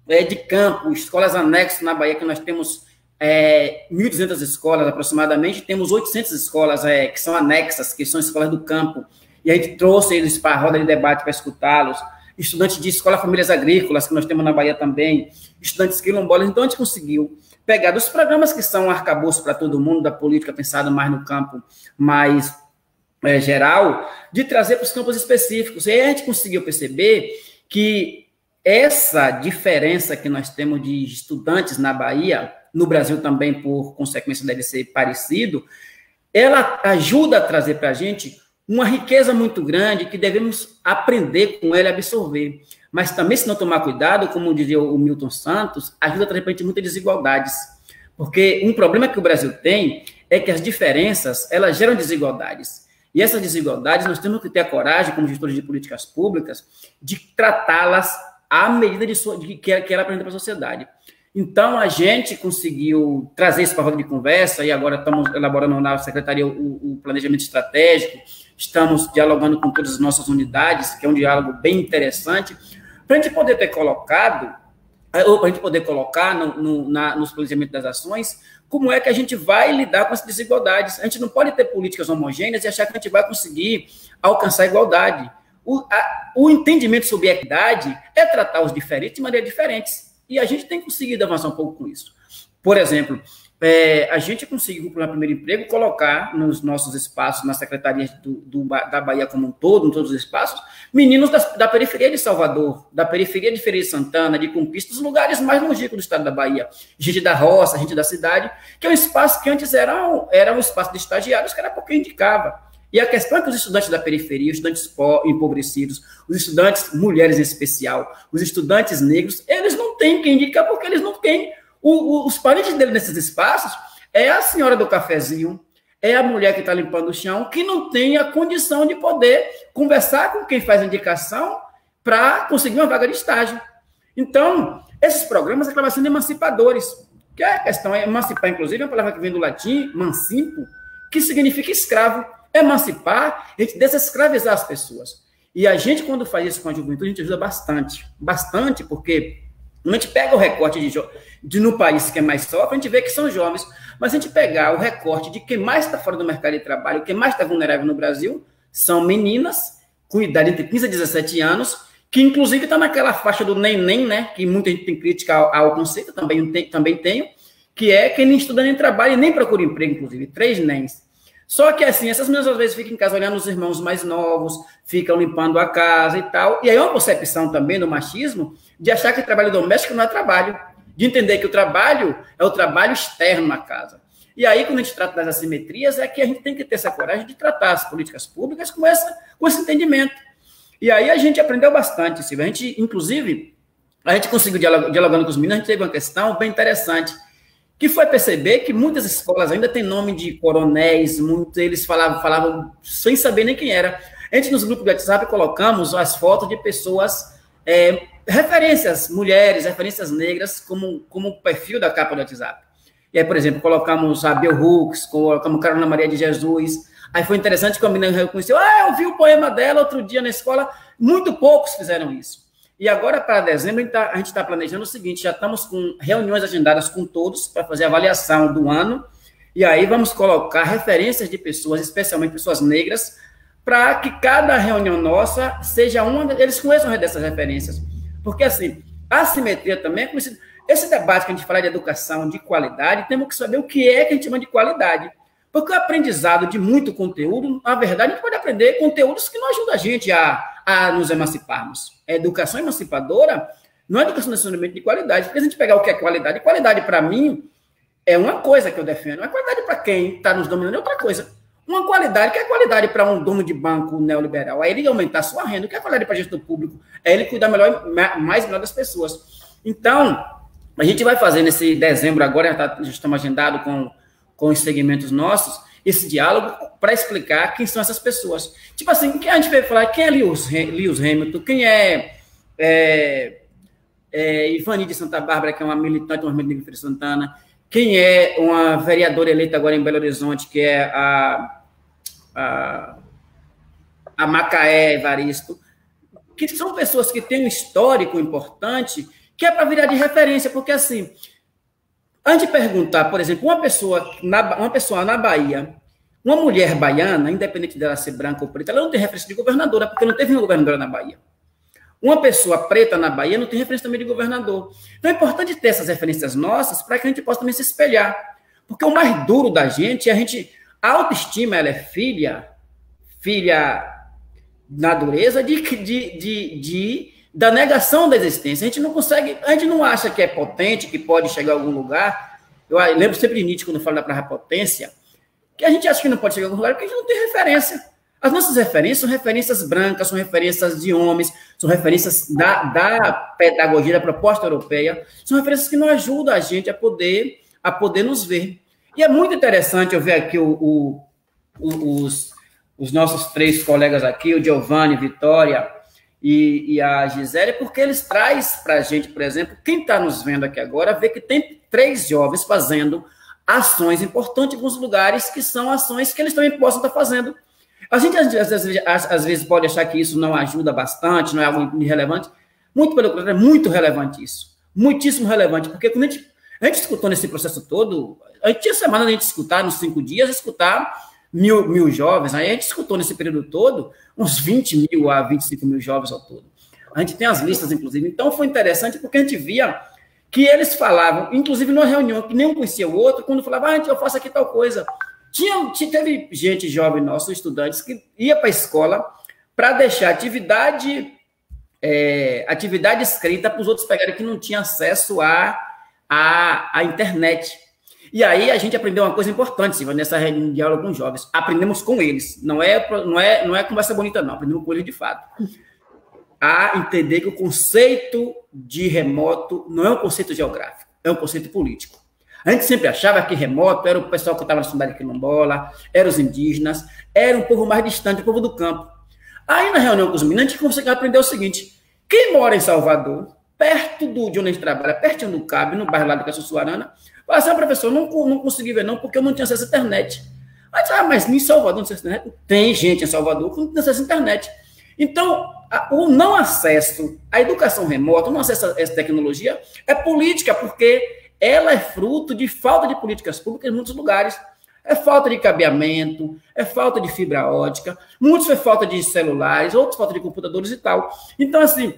de campo, escolas anexas na Bahia, que nós temos 1.200 escolas aproximadamente, temos 800 escolas que são anexas, que são escolas do campo, e a gente trouxe eles para a roda de debate para escutá-los, estudantes de escola famílias agrícolas, que nós temos na Bahia também, estudantes quilombolas. Então a gente conseguiu pegar dos programas que são um arcabouço para todo mundo, da política pensada mais no campo mais geral, de trazer para os campos específicos. E aí a gente conseguiu perceber que essa diferença que nós temos de estudantes na Bahia, no Brasil também, por consequência, deve ser parecido, ela ajuda a trazer para a gente uma riqueza muito grande que devemos aprender com ela e absorver. Mas também, se não tomar cuidado, como dizia o Milton Santos, ajuda a trazer para a gente muitas desigualdades. Porque um problema que o Brasil tem é que as diferenças, elas geram desigualdades. E essas desigualdades, nós temos que ter a coragem, como gestores de políticas públicas, de tratá-las à medida de que ela apresenta para a sociedade. Então, a gente conseguiu trazer isso para a roda de conversa, e agora estamos elaborando na Secretaria o planejamento estratégico, estamos dialogando com todas as nossas unidades, que é um diálogo bem interessante, para a gente poder ter colocado, ou para a gente poder colocar nos planejamentos das ações, como é que a gente vai lidar com as desigualdades. A gente não pode ter políticas homogêneas e achar que a gente vai conseguir alcançar a igualdade. O entendimento sobre equidade é tratar os diferentes de maneira diferentes. E a gente tem conseguido avançar um pouco com isso. Por exemplo, a gente conseguiu, para o primeiro emprego, colocar nos nossos espaços, nas secretarias da Bahia como um todo, em todos os espaços, meninos da periferia de Salvador, da periferia de Feira de Santana, de Conquista, dos lugares mais longínquos do estado da Bahia. Gente da roça, gente da cidade, que é um espaço que antes era um espaço de estagiários, que era pouco indicava. E a questão é que os estudantes da periferia, os estudantes empobrecidos, os estudantes mulheres em especial, os estudantes negros, eles não têm quem indicar, porque eles não têm. Os parentes dele nesses espaços é a senhora do cafezinho, é a mulher que está limpando o chão, que não tem a condição de poder conversar com quem faz a indicação para conseguir uma vaga de estágio. Então, esses programas acabam sendo emancipadores, que a questão é emancipar, inclusive, é uma palavra que vem do latim, mancipo, que significa escravo. Emancipar, a gente desescravizar as pessoas. E a gente, quando faz isso com a juventude, a gente ajuda bastante, porque a gente pega o recorte no país que é mais sofre, a gente vê que são jovens, mas a gente pegar o recorte de quem mais está fora do mercado de trabalho, quem mais está vulnerável no Brasil, são meninas com idade entre 15 a 17 anos, que inclusive está naquela faixa do neném, né, que muita gente tem crítica ao conceito, também tenho, que é quem nem estuda nem trabalha e nem procura emprego, inclusive, 3 NEMs. Só que, assim, essas meninas às vezes ficam em casa olhando os irmãos mais novos, ficam limpando a casa e tal. E aí é uma concepção também do machismo de achar que trabalho doméstico não é trabalho, de entender que o trabalho é o trabalho externo na casa. E aí, quando a gente trata das assimetrias, é que a gente tem que ter essa coragem de tratar as políticas públicas com esse entendimento. E aí a gente aprendeu bastante, Silvia. A gente conseguiu, dialogando com os meninos, a gente teve uma questão bem interessante, que foi perceber que muitas escolas ainda têm nome de coronéis, muitos eles falavam sem saber nem quem era. A gente, nos grupos do WhatsApp, colocamos as fotos de pessoas, referências mulheres, referências negras, como perfil da capa do WhatsApp. E aí, por exemplo, colocamos a Bell Hooks, colocamos Carolina Maria de Jesus. Aí foi interessante que a menina reconheceu, eu vi o poema dela outro dia na escola. Muito poucos fizeram isso. E agora, para dezembro, a gente está planejando o seguinte, já estamos com reuniões agendadas com todos para fazer a avaliação do ano, e aí vamos colocar referências de pessoas, especialmente pessoas negras, para que cada reunião nossa seja eles conheçam dessas referências. Porque, assim, a assimetria também é conhecida. Esse debate que a gente fala de educação, de qualidade, temos que saber o que é que a gente chama de qualidade. Porque o aprendizado de muito conteúdo, na verdade, a gente pode aprender conteúdos que não ajudam a gente a nos emanciparmos. A educação emancipadora não é educação necessariamente de qualidade, porque a gente pegar o que é qualidade para mim é uma coisa que eu defendo, a qualidade para quem está nos dominando é outra coisa. Uma qualidade que é qualidade para um dono de banco neoliberal, é ele aumentar a sua renda, o que é qualidade para gestor público, é ele cuidar mais melhor das pessoas. Então, a gente vai fazer nesse dezembro agora, já estamos agendados com os segmentos nossos, esse diálogo para explicar quem são essas pessoas. Tipo assim, a gente vai falar quem é Lewis Hamilton, quem é Ivani de Santa Bárbara, que é uma militante do movimento negro de Feira de Santana, quem é uma vereadora eleita agora em Belo Horizonte, que é a Macaé Evaristo, que são pessoas que têm um histórico importante, que é para virar de referência, porque assim, antes de perguntar, por exemplo, uma pessoa na Bahia, uma mulher baiana, independente dela ser branca ou preta, ela não tem referência de governadora, porque não teve uma governadora na Bahia. Uma pessoa preta na Bahia não tem referência também de governador. Então é importante ter essas referências nossas para que a gente possa também se espelhar. Porque o mais duro da gente é a autoestima, ela é filha na dureza da negação da existência. A gente não consegue, a gente não acha que é potente, que pode chegar a algum lugar. Eu lembro sempre de Nietzsche, quando fala da potência, que a gente acha que não pode chegar a algum lugar porque a gente não tem referência. As nossas referências são referências brancas, são referências de homens, são referências da pedagogia, da proposta europeia, são referências que não ajudam a gente a poder nos ver. E é muito interessante eu ver aqui os nossos três colegas aqui, o Giovanni, Vitória e a Gisele, porque eles trazem para a gente, por exemplo, quem está nos vendo aqui agora, vê que tem 3 jovens fazendo ações importantes em alguns lugares, que são ações que eles também possam estar fazendo. A gente, às vezes, pode achar que isso não ajuda bastante, não é algo irrelevante. Muito pelo contrário, é muito relevante isso. Muitíssimo relevante, porque quando a gente escutou nesse processo todo, a gente tinha semana de escutar, nos 5 dias, escutar mil jovens, aí a gente escutou nesse período todo uns 20 mil a 25 mil jovens ao todo. A gente tem as listas, inclusive. Então, foi interessante porque a gente via que eles falavam, inclusive numa reunião que nenhum conhecia o outro, quando falava, eu faço aqui tal coisa. Teve gente jovem nosso, estudantes, que ia para a escola para deixar atividade escrita para os outros pegarem que não tinham acesso à internet. E aí a gente aprendeu uma coisa importante, Silvia, nessa reunião de diálogo com os jovens. Aprendemos com eles. Não é conversa bonita, não. Aprendemos com eles de fato. A entender que o conceito de remoto não é um conceito geográfico, é um conceito político. A gente sempre achava que remoto era o pessoal que estava na cidade quilombola, eram os indígenas, era um povo mais distante, o povo do campo. Aí, na reunião com os meninos, a gente conseguiu aprender o seguinte: quem mora em Salvador, perto de onde a gente trabalha, perto do Cabo, no bairro lá do Caçuçuarana, fala assim, professor, não consegui ver não, porque eu não tinha acesso à internet. Aí disse, mas em Salvador não tem acesso à internet? Tem gente em Salvador que não tem acesso à internet. Então, o não acesso à educação remota, o não acesso a essa tecnologia é política, porque ela é fruto de falta de políticas públicas em muitos lugares. É falta de cabeamento, é falta de fibra ótica, muitos é falta de celulares, outros falta de computadores e tal. Então, assim,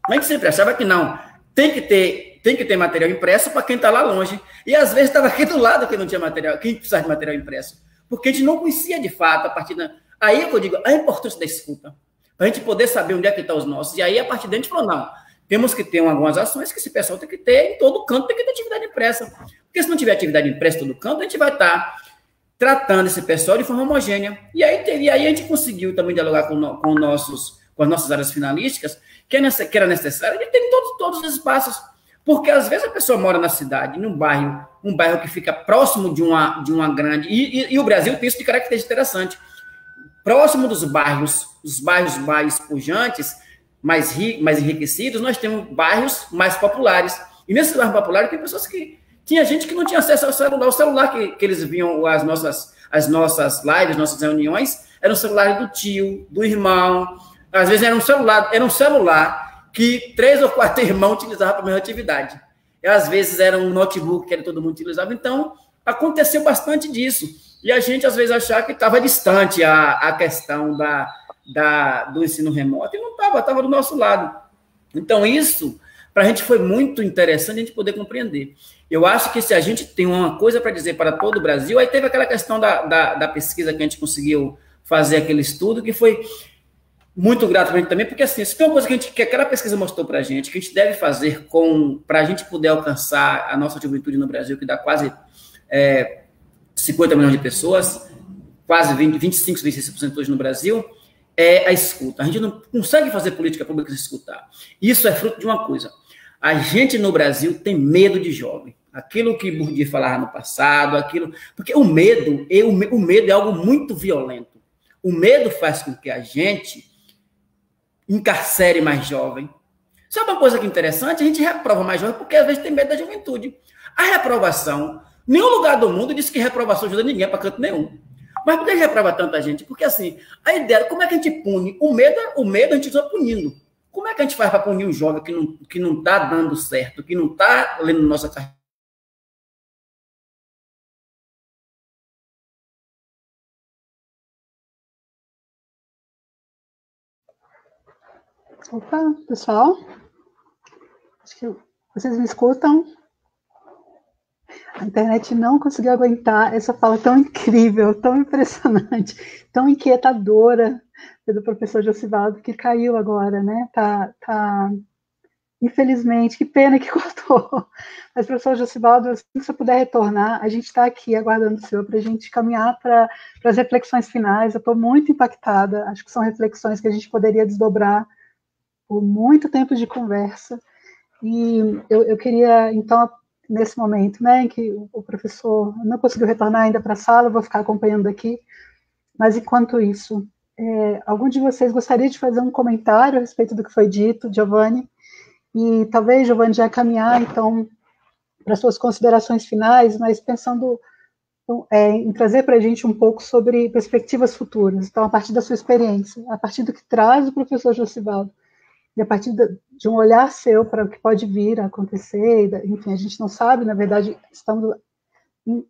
a gente sempre achava que não, tem que ter material impresso para quem está lá longe. E, às vezes, estava aqui do lado que não tinha material, quem precisava de material impresso. Porque a gente não conhecia, de fato, a partir da... Aí é que eu digo, a importância da escuta, para a gente poder saber onde é que estão os nossos. E aí, a partir daí, a gente falou, não, temos que ter algumas ações que esse pessoal tem que ter em todo canto, tem que ter atividade impressa. Porque se não tiver atividade impressa em todo canto, a gente vai estar tratando esse pessoal de forma homogênea. E aí a gente conseguiu também dialogar com as nossas áreas finalísticas, que era necessário de ter em todos os espaços. Porque às vezes a pessoa mora na cidade, num bairro, um bairro que fica próximo de uma grande... E o Brasil tem isso de característica interessante. Próximo dos bairros mais pujantes, mais enriquecidos, nós temos bairros mais populares. E nesses bairros populares tem pessoas que... Tinha gente que não tinha acesso ao celular. O celular que eles viam as nossas lives, nossas reuniões, era o celular do tio, do irmão. Às vezes era um celular que 3 ou 4 irmãos utilizavam para a mesma atividade. E às vezes era um notebook que todo mundo utilizava. Então, aconteceu bastante disso. E a gente, às vezes, achava que estava distante a questão do ensino remoto, e não estava do nosso lado. Então, isso, para a gente, foi muito interessante a gente poder compreender. Eu acho que se a gente tem uma coisa para dizer para todo o Brasil, aí teve aquela questão da pesquisa que a gente conseguiu fazer aquele estudo, que foi muito grato para a gente também, porque assim, se tem uma coisa que aquela pesquisa mostrou para a gente, que a gente deve fazer para a gente poder alcançar a nossa juventude no Brasil, que dá quase 50 milhões de pessoas, quase 25, 26% hoje no Brasil, é a escuta. A gente não consegue fazer política pública sem escutar. Isso é fruto de uma coisa. A gente no Brasil tem medo de jovem. Aquilo que Bourdieu falava no passado, porque o medo é algo muito violento. O medo faz com que a gente encarcere mais jovem. Sabe uma coisa que é interessante? A gente reprova mais jovem porque às vezes tem medo da juventude. A reprovação, nenhum lugar do mundo diz que reprovação ajuda ninguém para canto nenhum. Mas por que reprova tanta gente? Porque assim, a ideia, como é que a gente pune? O medo a gente está punindo. Como é que a gente faz para punir um jovem que não está dando certo, que não está lendo nossa carreira? Opa, pessoal, acho que vocês me escutam? A internet não conseguiu aguentar essa fala tão incrível, tão impressionante, tão inquietadora do professor Josivaldo, que caiu agora, né? Infelizmente, que pena que cortou. Mas, professor Josivaldo, assim que você puder retornar, a gente está aqui aguardando o senhor para a gente caminhar para as reflexões finais. Eu estou muito impactada, acho que são reflexões que a gente poderia desdobrar por muito tempo de conversa, e eu queria, então, nesse momento, né, em que o professor não conseguiu retornar ainda para a sala, eu vou ficar acompanhando aqui, mas enquanto isso, algum de vocês gostaria de fazer um comentário a respeito do que foi dito, Giovanni? E talvez, Giovanni, já caminhar, então, para suas considerações finais, mas pensando em trazer para a gente um pouco sobre perspectivas futuras, então, a partir da sua experiência, a partir do que traz o professor Josivaldo, e a partir de um olhar seu para o que pode vir a acontecer, enfim, a gente não sabe, na verdade, estamos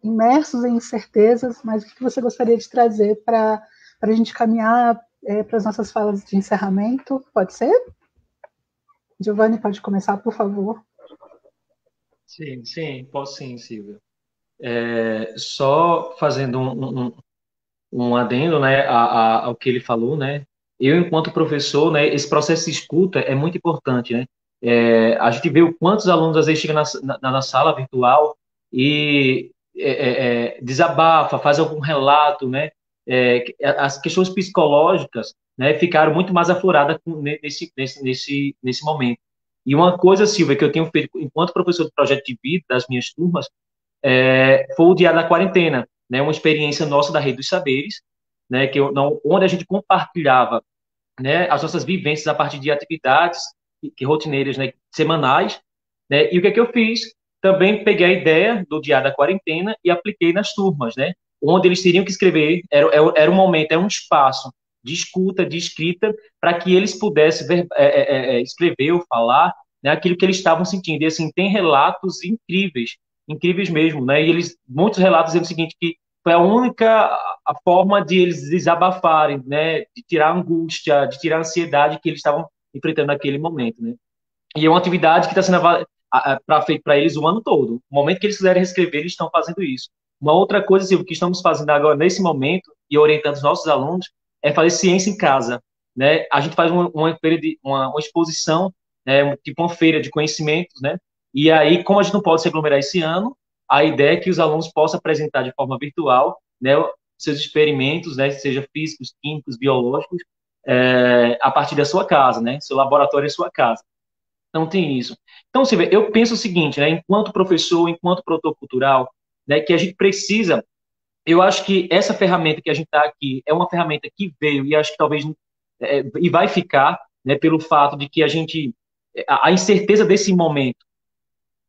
imersos em incertezas, mas o que você gostaria de trazer para a gente caminhar para as nossas falas de encerramento? Pode ser? Giovanni, pode começar, por favor. Sim, posso sim, Silvia. Só fazendo um adendo, né, ao que ele falou, né, eu, enquanto professor, né, esse processo de escuta é muito importante, né, a gente vê o quantos alunos às vezes chegam na sala virtual e desabafa, faz algum relato, né, as questões psicológicas, né, ficaram muito mais afloradas nesse momento. E uma coisa, Silvia, que eu tenho feito enquanto professor de projeto de vida das minhas turmas, foi o Diário da Quarentena, né, uma experiência nossa da Rede dos Saberes, né, onde a gente compartilhava, né, as nossas vivências a partir de atividades rotineiras, né, semanais, né, e o que é que eu fiz? Também peguei a ideia do Diário da Quarentena e apliquei nas turmas, né, onde eles teriam que escrever, era um momento, um espaço de escuta, de escrita, para que eles pudessem escrever ou falar, né, aquilo que eles estavam sentindo. E assim, tem relatos incríveis mesmo, né? E muitos relatos dizem o seguinte, que foi a forma de eles desabafarem, né? De tirar a angústia, de tirar a ansiedade que eles estavam enfrentando naquele momento, né? E é uma atividade que está sendo feita para eles o ano todo. No momento que eles quiserem reescrever, eles estão fazendo isso. Uma outra coisa, Silvio, que estamos fazendo agora, nesse momento, e orientando os nossos alunos, é fazer ciência em casa, né? A gente faz uma exposição, né? Tipo uma feira de conhecimentos, né? E aí, como a gente não pode se aglomerar esse ano, a ideia é que os alunos possam apresentar de forma virtual, né, seus experimentos, né, seja físicos, químicos, biológicos, a partir da sua casa, né, seu laboratório em sua casa. Não tem isso. Então, Silvia, eu penso o seguinte, né, enquanto professor, enquanto produtor cultural, né, que a gente precisa, eu acho que essa ferramenta que a gente está aqui é uma ferramenta que veio e acho que talvez e vai ficar, né, pelo fato de que a incerteza desse momento,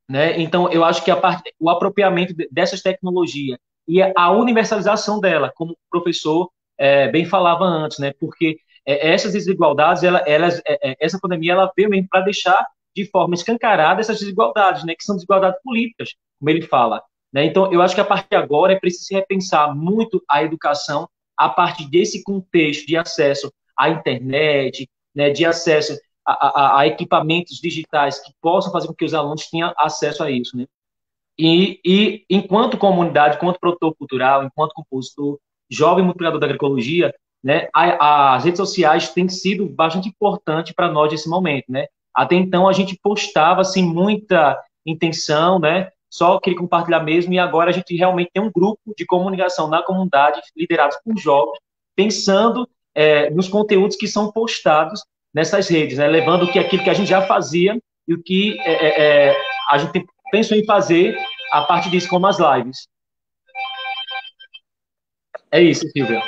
né? Então, eu acho que o apropriamento dessas tecnologias e a universalização dela, como o professor bem falava antes, né? Porque essas desigualdades, essa pandemia, ela veio mesmo para deixar de forma escancarada essas desigualdades, né? Que são desigualdades políticas, como ele fala, né? Então, eu acho que a partir de agora é preciso repensar muito a educação a partir desse contexto de acesso à internet, né? De acesso a equipamentos digitais que possam fazer com que os alunos tenham acesso a isso, né? E enquanto comunidade, enquanto produtor cultural, enquanto compositor, jovem multiplicador da agroecologia, né, as redes sociais têm sido bastante importantes para nós nesse momento, né? Até então a gente postava sem muita intenção, né? Só queria compartilhar mesmo, e agora a gente realmente tem um grupo de comunicação na comunidade, liderados por jovens, pensando nos conteúdos que são postados nessas redes, né? Levando aquilo que a gente já fazia e o que a gente pensou em fazer a partir disso, como as lives. É isso, Silvia.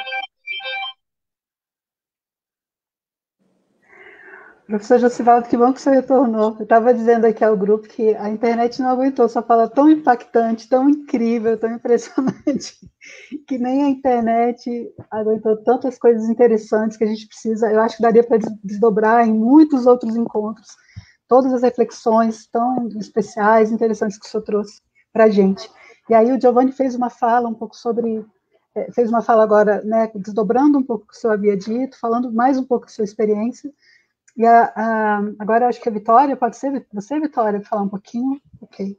Professor Josivaldo, que bom que você retornou. Eu estava dizendo aqui ao grupo que a internet não aguentou sua fala tão impactante, tão incrível, tão impressionante, que nem a internet aguentou tantas coisas interessantes que a gente precisa. Eu acho que daria para desdobrar em muitos outros encontros todas as reflexões tão especiais, interessantes que o senhor trouxe para a gente. E aí o Giovanni fez uma fala um pouco sobre... Fez uma fala agora, né, desdobrando um pouco o que o senhor havia dito, falando mais um pouco da sua experiência. E agora acho que a Vitória, pode ser você, Vitória, falar um pouquinho? Ok.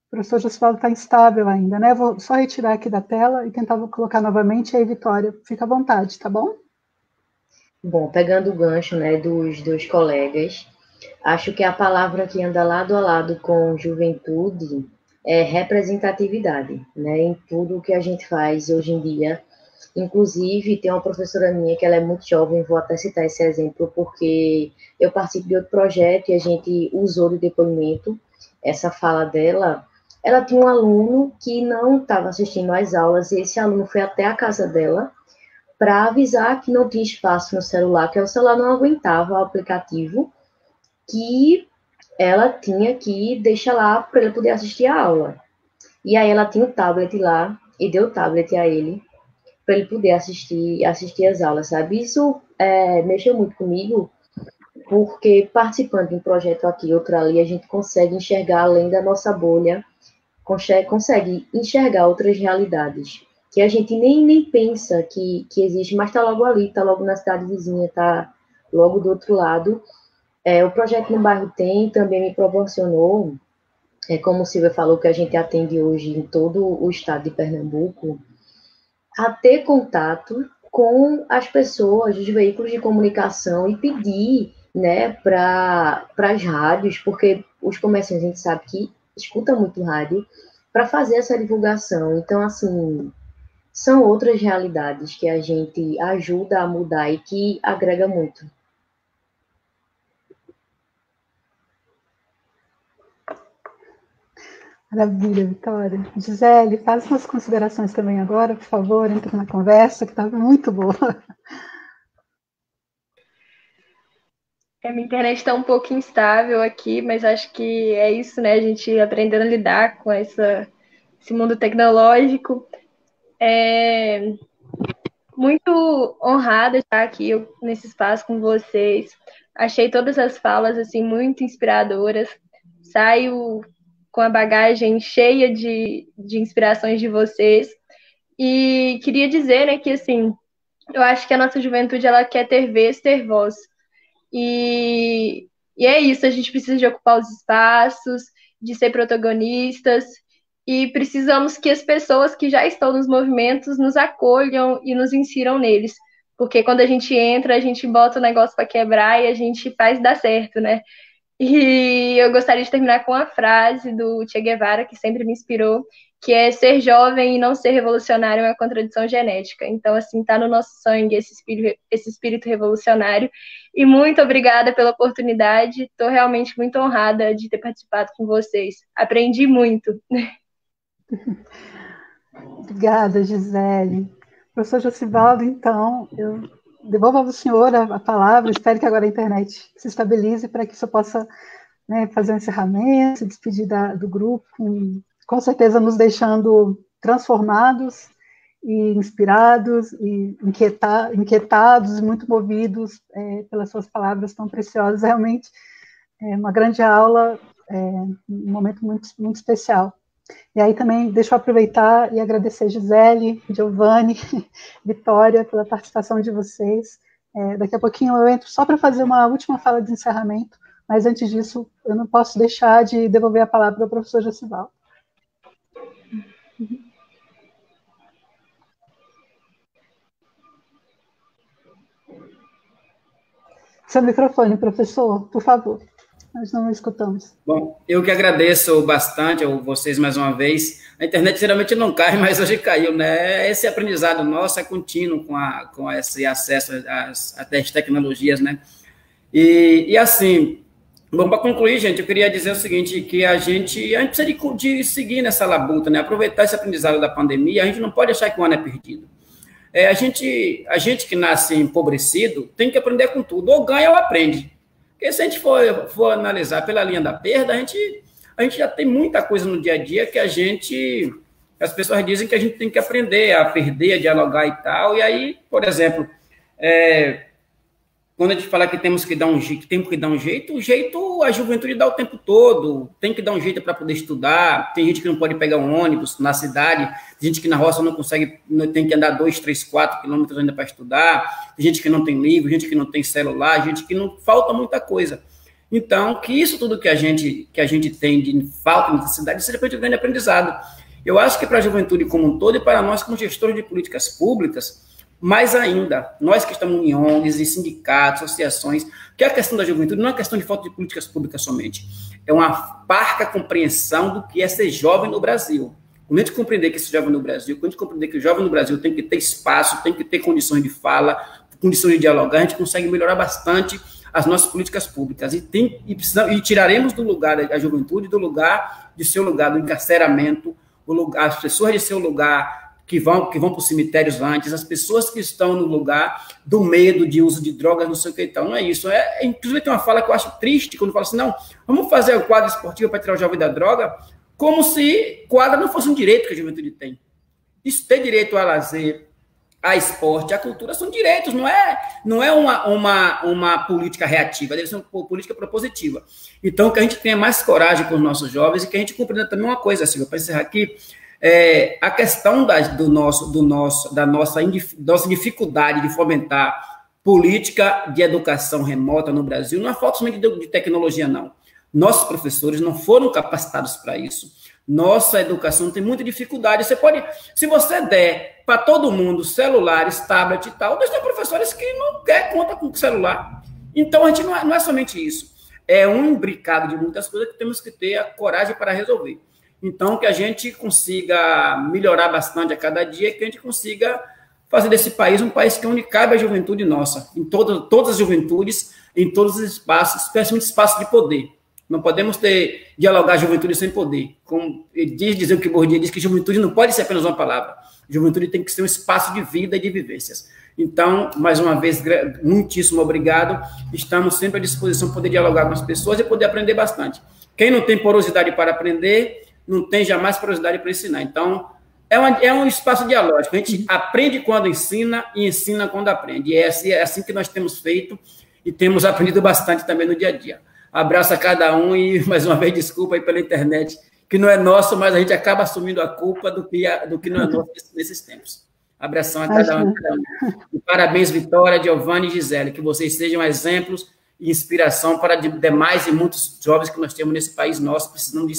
O professor Josivaldo está instável ainda, né? Vou só retirar aqui da tela e tentar colocar novamente, e aí, Vitória, fica à vontade, tá bom? Bom, pegando o gancho, né, dos colegas, acho que a palavra que anda lado a lado com juventude é representatividade, né, em tudo que a gente faz hoje em dia. Inclusive, tem uma professora minha que ela é muito jovem, vou até citar esse exemplo, porque eu participo de outro projeto e a gente usou de depoimento essa fala dela. Ela tinha um aluno que não estava assistindo às aulas e esse aluno foi até a casa dela para avisar que não tinha espaço no celular, que o celular não aguentava o aplicativo, que ela tinha que deixar lá para ele poder assistir a aula. E aí ela tinha o tablet lá e deu o tablet a ele para ele poder assistir as aulas, sabe? Isso mexeu muito comigo, porque participando de um projeto aqui, outro ali, a gente consegue enxergar além da nossa bolha, consegue enxergar outras realidades, que a gente nem pensa que existe, mas está logo ali, está logo na cidade vizinha, está logo do outro lado. O projeto no bairro também me proporcionou, como o Silvia falou, que a gente atende hoje em todo o estado de Pernambuco, a ter contato com as pessoas, os veículos de comunicação e pedir, né, para as rádios, porque os comerciantes a gente sabe que escuta muito rádio, para fazer essa divulgação. Então, assim, são outras realidades que a gente ajuda a mudar e que agrega muito. Maravilha, Vitória. Gisele, faz umas considerações também agora, por favor, entre na conversa, que está muito boa. Minha internet está um pouco instável aqui, mas acho que é isso, né? A gente aprendendo a lidar com esse mundo tecnológico. Muito honrada de estar aqui nesse espaço com vocês. Achei todas as falas assim muito inspiradoras. Saio com a bagagem cheia de inspirações de vocês. E queria dizer, né, que assim, eu acho que a nossa juventude ela quer ter vez, ter voz. E é isso, a gente precisa de ocupar os espaços, de ser protagonistas, e precisamos que as pessoas que já estão nos movimentos nos acolham e nos insiram neles. Porque quando a gente entra, a gente bota o negócio para quebrar e a gente faz dar certo, né? E eu gostaria de terminar com uma frase do Che Guevara, que sempre me inspirou, que é ser jovem e não ser revolucionário é uma contradição genética. Então, assim, está no nosso sangue esse espírito revolucionário. E muito obrigada pela oportunidade. Estou realmente muito honrada de ter participado com vocês. Aprendi muito. Obrigada, Gisele. Professor Josivaldo, então, eu devolvo ao senhor a palavra. Espero que agora a internet se estabilize para que o senhor possa, né, fazer um encerramento, se despedir do grupo, com certeza nos deixando transformados e inspirados e inquietados e muito movidos pelas suas palavras tão preciosas. Realmente é uma grande aula, um momento muito, muito especial. E aí também deixa eu aproveitar e agradecer Gisele, Giovanni, Vitória, pela participação de vocês. Daqui a pouquinho eu entro só para fazer uma última fala de encerramento, mas antes disso eu não posso deixar de devolver a palavra ao professor Josivaldo. Seu microfone, professor, por favor. Nós não escutamos. Bom, eu que agradeço bastante a vocês mais uma vez. A internet geralmente não cai, mas hoje caiu, né? Esse aprendizado nosso é contínuo com esse acesso às tecnologias, né? E assim, bom, para concluir, gente, eu queria dizer o seguinte, que a gente precisa de seguir nessa labuta, né? Aproveitar esse aprendizado da pandemia. A gente não pode achar que o ano é perdido. A gente que nasce empobrecido tem que aprender com tudo, ou ganha ou aprende. Porque se a gente for analisar pela linha da perda, a gente já tem muita coisa no dia a dia que as pessoas dizem que a gente tem que aprender a perder, a dialogar e tal. E aí, por exemplo, quando a gente fala que temos que dar um jeito, a juventude dá o tempo todo, tem que dar um jeito para poder estudar. Tem gente que não pode pegar um ônibus na cidade, tem gente que na roça não consegue, tem que andar 2, 3, 4 quilômetros ainda para estudar, tem gente que não tem livro, gente que não tem celular, gente que não falta muita coisa. Então, que isso tudo que a gente tem de falta, necessidade, seja feito de grande aprendizado. Eu acho que para a juventude como um todo e para nós como gestores de políticas públicas, mais ainda, nós que estamos em ONGs, em sindicatos, associações, que a questão da juventude não é uma questão de falta de políticas públicas somente, é uma parca compreensão do que é ser jovem no Brasil. Quando a gente compreender que esse jovem no Brasil, quando a gente compreender que o jovem no Brasil tem que ter espaço, tem que ter condições de fala, condições de dialogar, a gente consegue melhorar bastante as nossas políticas públicas. E tiraremos do lugar da juventude, do seu lugar do encarceramento, as pessoas de seu lugar que vão para os cemitérios antes, as pessoas que estão no lugar do medo de uso de drogas, não sei o que e tal. Não é isso. Inclusive, tem uma fala que eu acho triste, quando fala assim, não, vamos fazer o quadro esportivo para tirar o jovem da droga, como se quadra não fosse um direito que a juventude tem. Isso, ter direito a lazer, a esporte, a cultura, são direitos, não é uma política reativa, deve ser uma política propositiva. Então, que a gente tenha mais coragem com os nossos jovens e que a gente compreenda também uma coisa, Silvia, para encerrar aqui, a questão da nossa dificuldade de fomentar política de educação remota no Brasil não é falta somente de tecnologia, não. Nossos professores não foram capacitados para isso. Nossa educação tem muita dificuldade. Se você der para todo mundo celulares, tablet e tal, nós temos professores que não querem conta com o celular. Então, a gente não é somente isso. É um imbricado de muitas coisas que temos que ter a coragem para resolver. Então, que a gente consiga melhorar bastante a cada dia, que a gente consiga fazer desse país um país que onde cabe a juventude nossa, em todas as juventudes, em todos os espaços, especialmente espaços de poder. Não podemos dialogar a juventude sem poder. Como dizer o que Bourdieu diz, que juventude não pode ser apenas uma palavra. Juventude tem que ser um espaço de vida e de vivências. Então, mais uma vez, muitíssimo obrigado. Estamos sempre à disposição para poder dialogar com as pessoas e poder aprender bastante. Quem não tem porosidade para aprender, não tem jamais porosidade para ensinar. Então, é um espaço dialógico. A gente aprende quando ensina e ensina quando aprende. E é assim que nós temos feito e temos aprendido bastante também no dia a dia. Abraço a cada um e, mais uma vez, desculpa aí pela internet, que não é nosso, mas a gente acaba assumindo a culpa do que não é nosso nesses tempos. Abração a cada um. E parabéns, Vitória, Giovanni e Gisele, que vocês sejam exemplos e inspiração para demais e muitos jovens que nós temos nesse país nosso, precisando de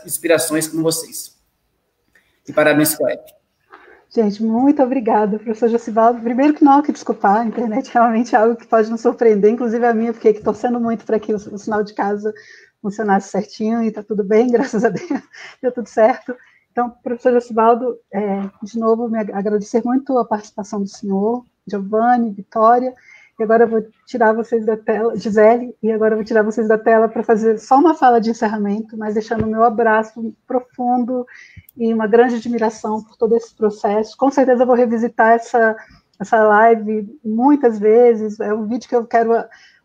inspirações como vocês. E parabéns, Coep. Gente, muito obrigada, professor Josivaldo. Primeiro que não há que desculpar, a internet realmente é algo que pode nos surpreender, inclusive a minha, fiquei torcendo muito para que o sinal de casa funcionasse certinho, e está tudo bem, graças a Deus, deu tudo certo. Então, professor Josivaldo, de novo, me agradecer muito a participação do senhor, Giovanni, Vitória, e agora eu vou tirar vocês da tela, Gisele, e agora eu vou tirar vocês da tela para fazer só uma fala de encerramento, mas deixando o meu abraço profundo e uma grande admiração por todo esse processo. Com certeza eu vou revisitar essa live muitas vezes, é um vídeo que eu quero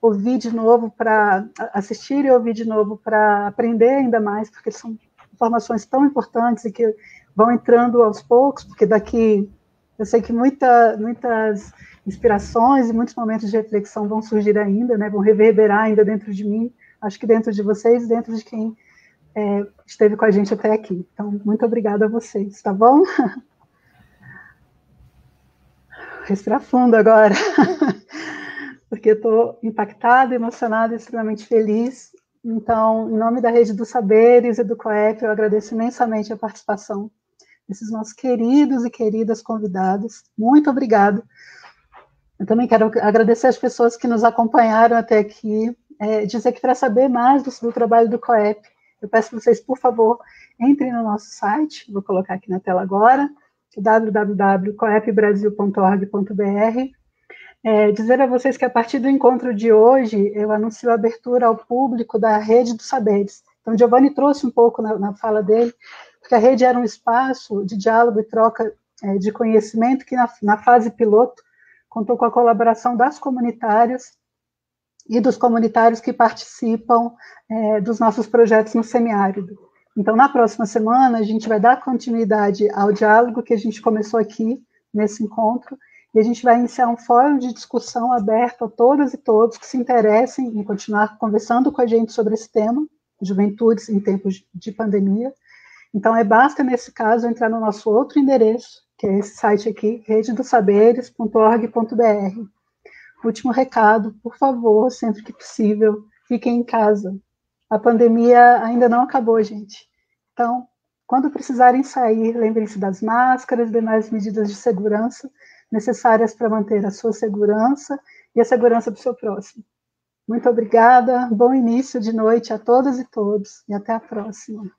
ouvir de novo para assistir e ouvir de novo para aprender ainda mais, porque são informações tão importantes e que vão entrando aos poucos, porque daqui eu sei que muitas inspirações e muitos momentos de reflexão vão surgir ainda, né, vão reverberar ainda dentro de mim, acho que dentro de vocês, dentro de quem esteve com a gente até aqui. Então, muito obrigada a vocês, tá bom? Respirar fundo agora, porque eu estou impactada, emocionada, extremamente feliz. Então, em nome da Rede dos Saberes e do COEP, eu agradeço imensamente a participação desses nossos queridos e queridas convidados. Muito obrigada. Eu também quero agradecer as pessoas que nos acompanharam até aqui, dizer que para saber mais do trabalho do COEP, eu peço que vocês, por favor, entrem no nosso site, vou colocar aqui na tela agora, www.coepbrasil.org.br. Dizer a vocês que a partir do encontro de hoje, eu anuncio a abertura ao público da Rede dos Saberes. Então, Giovanni trouxe um pouco na fala dele, porque a rede era um espaço de diálogo e troca de conhecimento que na fase piloto contou com a colaboração das comunitárias e dos comunitários que participam dos nossos projetos no semiárido. Então, na próxima semana, a gente vai dar continuidade ao diálogo que a gente começou aqui, nesse encontro, e a gente vai iniciar um fórum de discussão aberto a todas e todos que se interessem em continuar conversando com a gente sobre esse tema, juventudes em tempos de pandemia. Então, basta, nesse caso, entrar no nosso outro endereço, que é esse site aqui, rededossaberes.org.br. Último recado, por favor, sempre que possível, fiquem em casa. A pandemia ainda não acabou, gente. Então, quando precisarem sair, lembrem-se das máscaras e demais medidas de segurança necessárias para manter a sua segurança e a segurança do seu próximo. Muito obrigada, bom início de noite a todas e todos, e até a próxima.